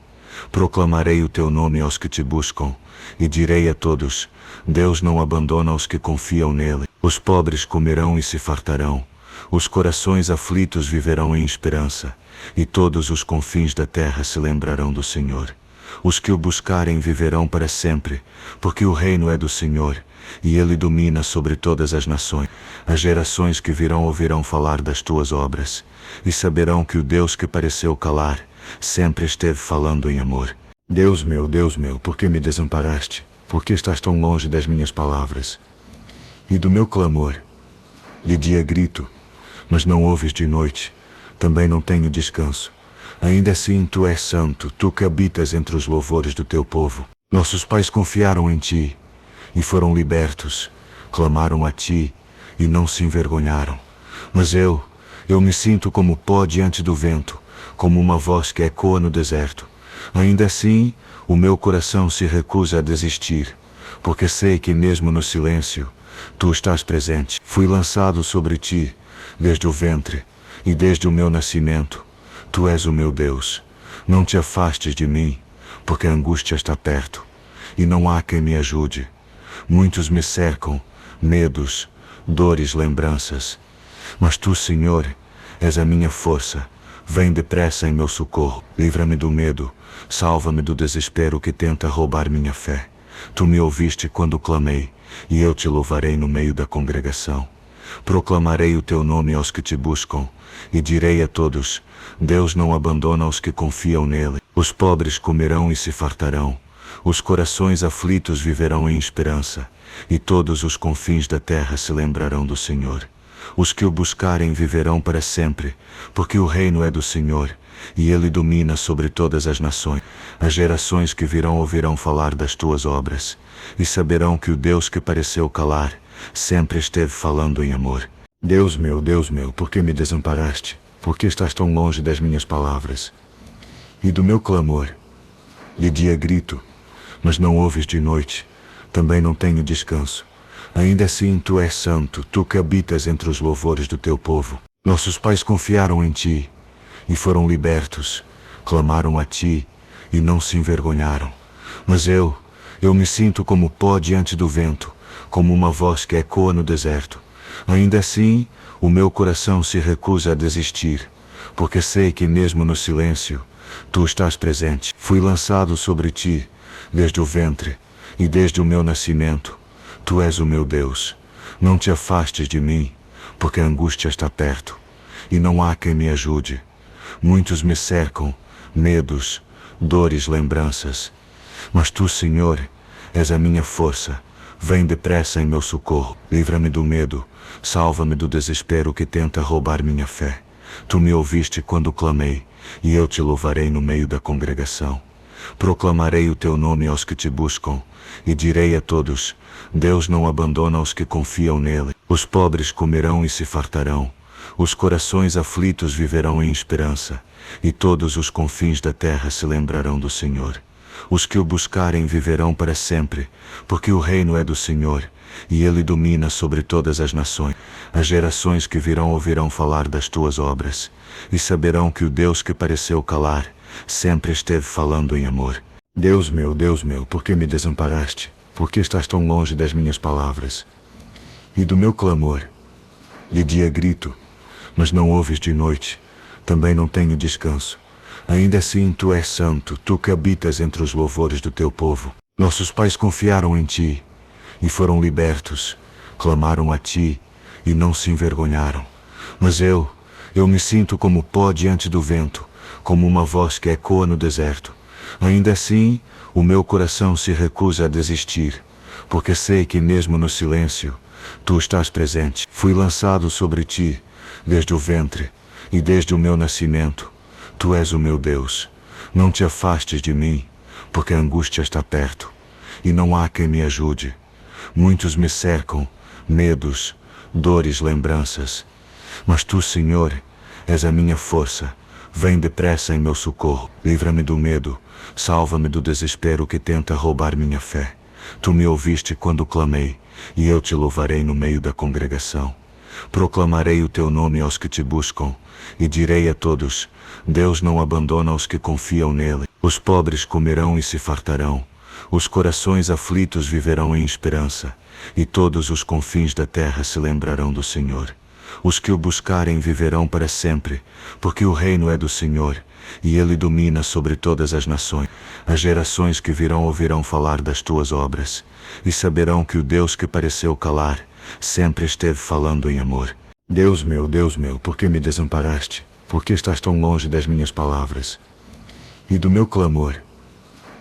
Proclamarei o teu nome aos que te buscam, e direi a todos: Deus não abandona os que confiam nele. Os pobres comerão e se fartarão. Os corações aflitos viverão em esperança, e todos os confins da terra se lembrarão do Senhor. Os que o buscarem viverão para sempre, porque o reino é do Senhor, e ele domina sobre todas as nações. As gerações que virão ouvirão falar das tuas obras, e saberão que o Deus que pareceu calar, sempre esteve falando em amor. Deus meu, por que me desamparaste? Por que estás tão longe das minhas palavras? E do meu clamor? De dia grito, mas não ouves de noite. Também não tenho descanso. Ainda assim tu és santo, tu que habitas entre os louvores do teu povo. Nossos pais confiaram em ti, e foram libertos. Clamaram a ti, e não se envergonharam. Mas eu me sinto como pó diante do vento, como uma voz que ecoa no deserto. Ainda assim, o meu coração se recusa a desistir, porque sei que mesmo no silêncio, tu estás presente. Fui lançado sobre ti, desde o ventre, e desde o meu nascimento. Tu és o meu Deus. Não te afastes de mim, porque a angústia está perto, e não há quem me ajude. Muitos me cercam, medos, dores, lembranças. Mas tu, Senhor, és a minha força. Vem depressa em meu socorro. Livra-me do medo. Salva-me do desespero que tenta roubar minha fé. Tu me ouviste quando clamei, e eu te louvarei no meio da congregação. Proclamarei o teu nome aos que te buscam, e direi a todos: Deus não abandona os que confiam nele. Os pobres comerão e se fartarão. Os corações aflitos viverão em esperança, e todos os confins da terra se lembrarão do Senhor. Os que o buscarem viverão para sempre, porque o reino é do Senhor, e ele domina sobre todas as nações. As gerações que virão ouvirão falar das tuas obras, e saberão que o Deus que pareceu calar, sempre esteve falando em amor. Deus meu, por que me desamparaste? Por que estás tão longe das minhas palavras? E do meu clamor? De dia grito, mas não ouves de noite. Também não tenho descanso. Ainda assim tu és santo, tu que habitas entre os louvores do teu povo. Nossos pais confiaram em ti, e foram libertos. Clamaram a ti, e não se envergonharam. Mas eu me sinto como pó diante do vento, como uma voz que ecoa no deserto. Ainda assim, o meu coração se recusa a desistir, porque sei que mesmo no silêncio, tu estás presente. Fui lançado sobre ti, desde o ventre, e desde o meu nascimento. Tu és o meu Deus. Não te afastes de mim, porque a angústia está perto, e não há quem me ajude. Muitos me cercam, medos, dores, lembranças. Mas tu, Senhor, és a minha força. vem depressa em meu socorro. Livra-me do medo, salva-me do desespero que tenta roubar minha fé. Tu me ouviste quando clamei, e eu te louvarei no meio da congregação. Proclamarei o teu nome aos que te buscam, e direi a todos: Deus não abandona os que confiam nele. Os pobres comerão e se fartarão, os corações aflitos viverão em esperança, e todos os confins da terra se lembrarão do Senhor. Os que o buscarem viverão para sempre, porque o reino é do Senhor, e ele domina sobre todas as nações. As gerações que virão ouvirão falar das tuas obras, e saberão que o Deus que pareceu calar, sempre esteve falando em amor. Deus meu, por que me desamparaste? Por que estás tão longe das minhas palavras? E do meu clamor? De dia grito, mas não ouves de noite. Também não tenho descanso. Ainda assim tu és santo, tu que habitas entre os louvores do teu povo. Nossos pais confiaram em ti, e foram libertos. Clamaram a ti, e não se envergonharam. Mas eu me sinto como pó diante do vento, como uma voz que ecoa no deserto. Ainda assim, o meu coração se recusa a desistir, porque sei que mesmo no silêncio, tu estás presente. Fui lançado sobre ti, desde o ventre, e desde o meu nascimento. Tu és o meu Deus. Não te afastes de mim, porque a angústia está perto, e não há quem me ajude. Muitos me cercam, medos, dores, lembranças. Mas tu, Senhor, és a minha força. Vem depressa em meu socorro. Livra-me do medo, salva-me do desespero que tenta roubar minha fé. Tu me ouviste quando clamei, e eu te louvarei no meio da congregação. Proclamarei o teu nome aos que te buscam, e direi a todos: Deus não abandona os que confiam nele. Os pobres comerão e se fartarão, os corações aflitos viverão em esperança, e todos os confins da terra se lembrarão do Senhor. Os que o buscarem viverão para sempre, porque o reino é do Senhor, e ele domina sobre todas as nações. As gerações que virão ouvirão falar das tuas obras, e saberão que o Deus que pareceu calar, sempre esteve falando em amor. Deus meu, por que me desamparaste? Por que estás tão longe das minhas palavras? E do meu clamor?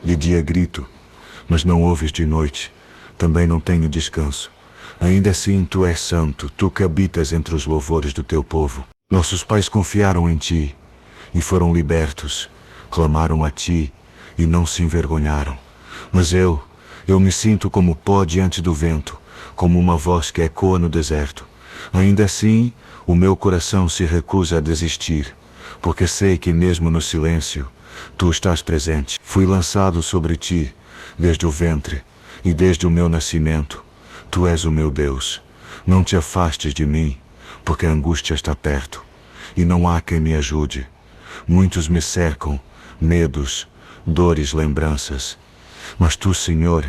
De dia grito, mas não ouves de noite. Também não tenho descanso. Ainda assim tu és santo, tu que habitas entre os louvores do teu povo. Nossos pais confiaram em ti, e foram libertos. Clamaram a ti, e não se envergonharam. Mas eu me sinto como pó diante do vento, como uma voz que ecoa no deserto. Ainda assim, o meu coração se recusa a desistir, porque sei que mesmo no silêncio, tu estás presente. Fui lançado sobre ti, desde o ventre, e desde o meu nascimento. Tu és o meu Deus. Não te afastes de mim, porque a angústia está perto, e não há quem me ajude. Muitos me cercam, medos, dores, lembranças. Mas tu, Senhor,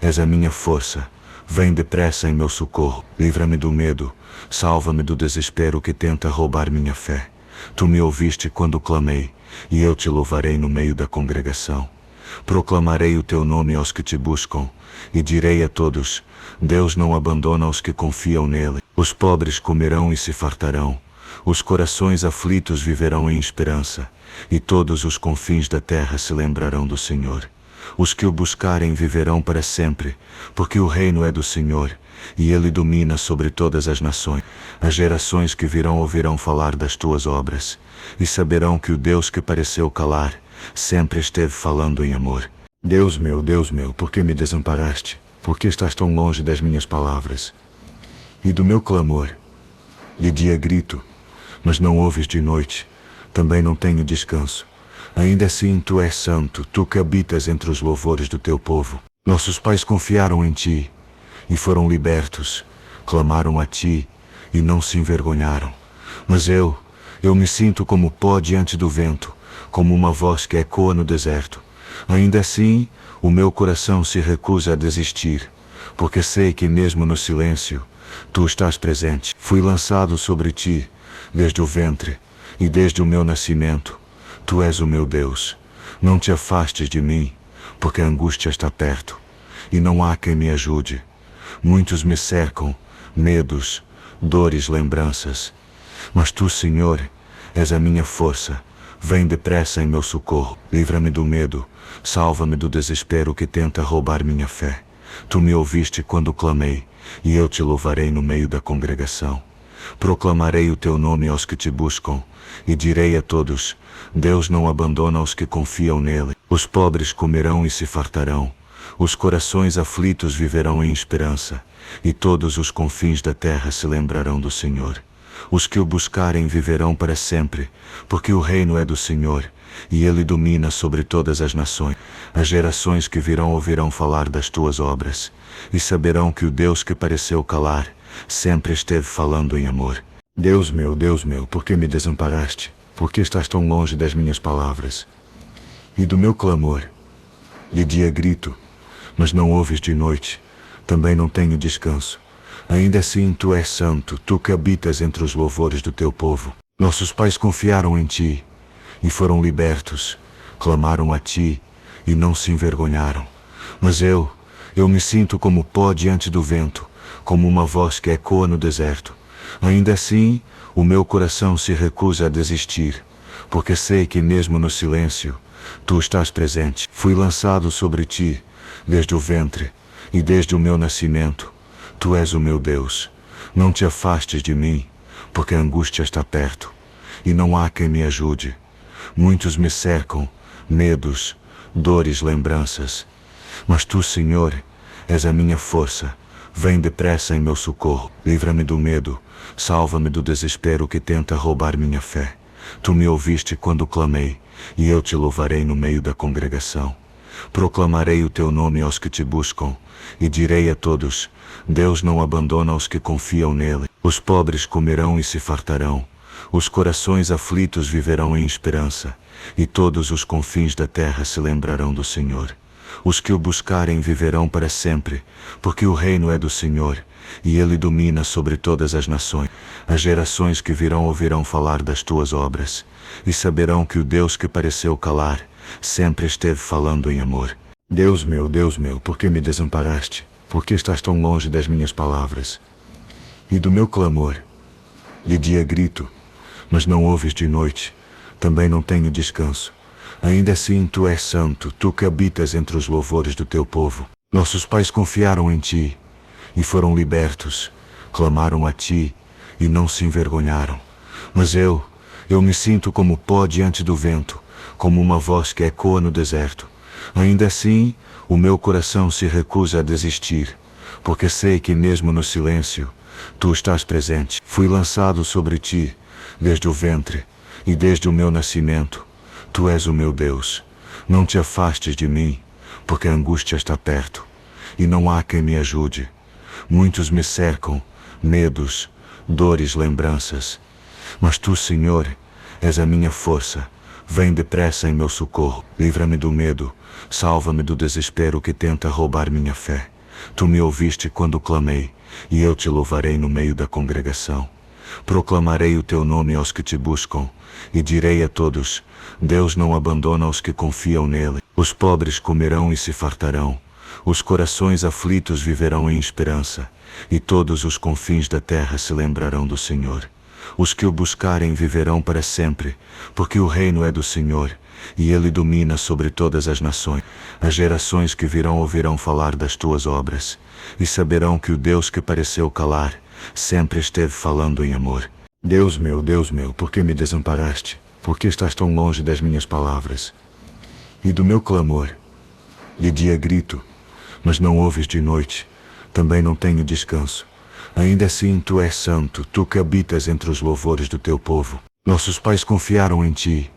és a minha força. Vem depressa em meu socorro. Livra-me do medo, salva-me do desespero que tenta roubar minha fé. Tu me ouviste quando clamei, e eu te louvarei no meio da congregação. Proclamarei o teu nome aos que te buscam, e direi a todos: Deus não abandona os que confiam nele. Os pobres comerão e se fartarão, os corações aflitos viverão em esperança, e todos os confins da terra se lembrarão do Senhor. Os que o buscarem viverão para sempre, porque o reino é do Senhor, e ele domina sobre todas as nações. As gerações que virão ouvirão falar das tuas obras, e saberão que o Deus que pareceu calar, sempre esteve falando em amor. Deus meu, por que me desamparaste? Por que estás tão longe das minhas palavras? E do meu clamor? De dia grito, mas não ouves de noite. Também não tenho descanso. Ainda assim tu és santo, tu que habitas entre os louvores do teu povo. Nossos pais confiaram em ti, e foram libertos. Clamaram a ti, e não se envergonharam. Mas eu me sinto como pó diante do vento, como uma voz que ecoa no deserto. Ainda assim, o meu coração se recusa a desistir, porque sei que mesmo no silêncio, tu estás presente. Fui lançado sobre ti, desde o ventre, e desde o meu nascimento. Tu és o meu Deus. Não te afastes de mim, porque a angústia está perto, e não há quem me ajude. Muitos me cercam, medos, dores, lembranças. Mas tu, Senhor, és a minha força. Vem depressa em meu socorro. Livra-me do medo, salva-me do desespero que tenta roubar minha fé. Tu me ouviste quando clamei, e eu te louvarei no meio da congregação. Proclamarei o teu nome aos que te buscam, e direi a todos: Deus não abandona os que confiam nele. Os pobres comerão e se fartarão, os corações aflitos viverão em esperança, e todos os confins da terra se lembrarão do Senhor. Os que o buscarem viverão para sempre, porque o reino é do Senhor, e ele domina sobre todas as nações. As gerações que virão ouvirão falar das tuas obras, e saberão que o Deus que pareceu calar, sempre esteve falando em amor. Deus meu, por que me desamparaste? Por que estás tão longe das minhas palavras? E do meu clamor? De dia grito, mas não ouves de noite. Também não tenho descanso. Ainda assim tu és santo, tu que habitas entre os louvores do teu povo. Nossos pais confiaram em ti, e foram libertos. Clamaram a ti, e não se envergonharam. Mas eu me sinto como pó diante do vento, como uma voz que ecoa no deserto. Ainda assim, o meu coração se recusa a desistir, porque sei que mesmo no silêncio, tu estás presente. Fui lançado sobre ti, desde o ventre, e desde o meu nascimento. Tu és o meu Deus. Não te afastes de mim, porque a angústia está perto, e não há quem me ajude. Muitos me cercam, medos, dores, lembranças. Mas tu, Senhor, és a minha força. Vem depressa em meu socorro. Livra-me do medo, salva-me do desespero que tenta roubar minha fé. Tu me ouviste quando clamei, e eu te louvarei no meio da congregação. Proclamarei o teu nome aos que te buscam, e direi a todos: Deus não abandona os que confiam nele. Os pobres comerão e se fartarão, os corações aflitos viverão em esperança, e todos os confins da terra se lembrarão do Senhor. Os que o buscarem viverão para sempre, porque o reino é do Senhor, e ele domina sobre todas as nações. As gerações que virão ouvirão falar das tuas obras, e saberão que o Deus que pareceu calar, sempre esteve falando em amor. Deus meu, por que me desamparaste? Por que estás tão longe das minhas palavras? E do meu clamor? De dia grito, mas não ouves de noite. Também não tenho descanso. Ainda assim tu és santo, tu que habitas entre os louvores do teu povo. Nossos pais confiaram em ti, e foram libertos. Clamaram a ti, e não se envergonharam. Mas eu me sinto como pó diante do vento, como uma voz que ecoa no deserto. Ainda assim, o meu coração se recusa a desistir, porque sei que mesmo no silêncio, tu estás presente. Fui lançado sobre ti, desde o ventre, e desde o meu nascimento. Tu és o meu Deus. Não te afastes de mim, porque a angústia está perto, e não há quem me ajude. Muitos me cercam, medos, dores, lembranças. Mas tu, Senhor, és a minha força. Vem depressa em meu socorro. Livra-me do medo, salva-me do desespero que tenta roubar minha fé. Tu me ouviste quando clamei, e eu te louvarei no meio da congregação. Proclamarei o teu nome aos que te buscam, e direi a todos: Deus não abandona os que confiam nele. Os pobres comerão e se fartarão, os corações aflitos viverão em esperança, e todos os confins da terra se lembrarão do Senhor. Os que o buscarem viverão para sempre, porque o reino é do Senhor, e ele domina sobre todas as nações. As gerações que virão ouvirão falar das tuas obras, e saberão que o Deus que pareceu calar, sempre esteve falando em amor. Deus meu, por que me desamparaste? Por que estás tão longe das minhas palavras? E do meu clamor? De dia grito, mas não ouves de noite. Também não tenho descanso. Ainda assim tu és santo, tu que habitas entre os louvores do teu povo. Nossos pais confiaram em ti,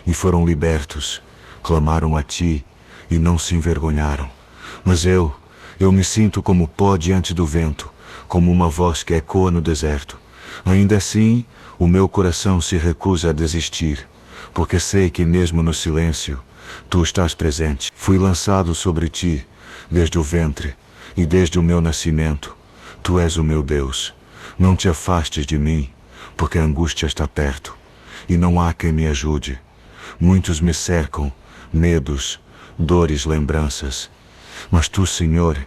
e foram libertos. Clamaram a ti, e não se envergonharam. Mas eu me sinto como pó diante do vento, como uma voz que ecoa no deserto. Ainda assim, o meu coração se recusa a desistir, porque sei que mesmo no silêncio, tu estás presente. Fui lançado sobre ti, desde o ventre, e desde o meu nascimento. Tu és o meu Deus. Não te afastes de mim, porque a angústia está perto, e não há quem me ajude. Muitos me cercam, medos, dores, lembranças. Mas tu, Senhor,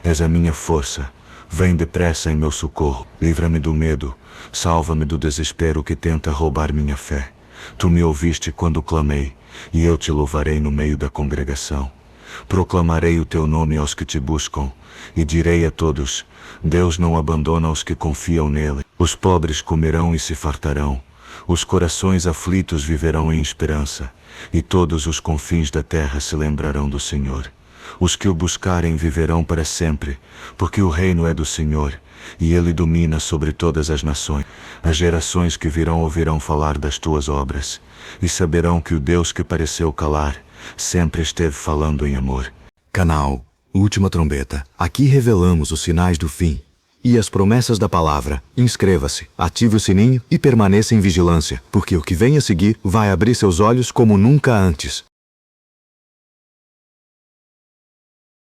és a minha força. Vem depressa em meu socorro. Livra-me do medo, salva-me do desespero que tenta roubar minha fé. Tu me ouviste quando clamei, e eu te louvarei no meio da congregação. Proclamarei o teu nome aos que te buscam, e direi a todos: Deus não abandona os que confiam nele. Os pobres comerão e se fartarão, os corações aflitos viverão em esperança, e todos os confins da terra se lembrarão do Senhor. Os que o buscarem viverão para sempre, porque o reino é do Senhor, e ele domina sobre todas as nações. As gerações que virão ouvirão falar das tuas obras, e saberão que o Deus que pareceu calar, sempre esteve falando em amor. Canal Última Trombeta. Aqui revelamos os sinais do fim e as promessas da palavra. Inscreva-se, ative o sininho e permaneça em vigilância, porque o que vem a seguir vai abrir seus olhos como nunca antes.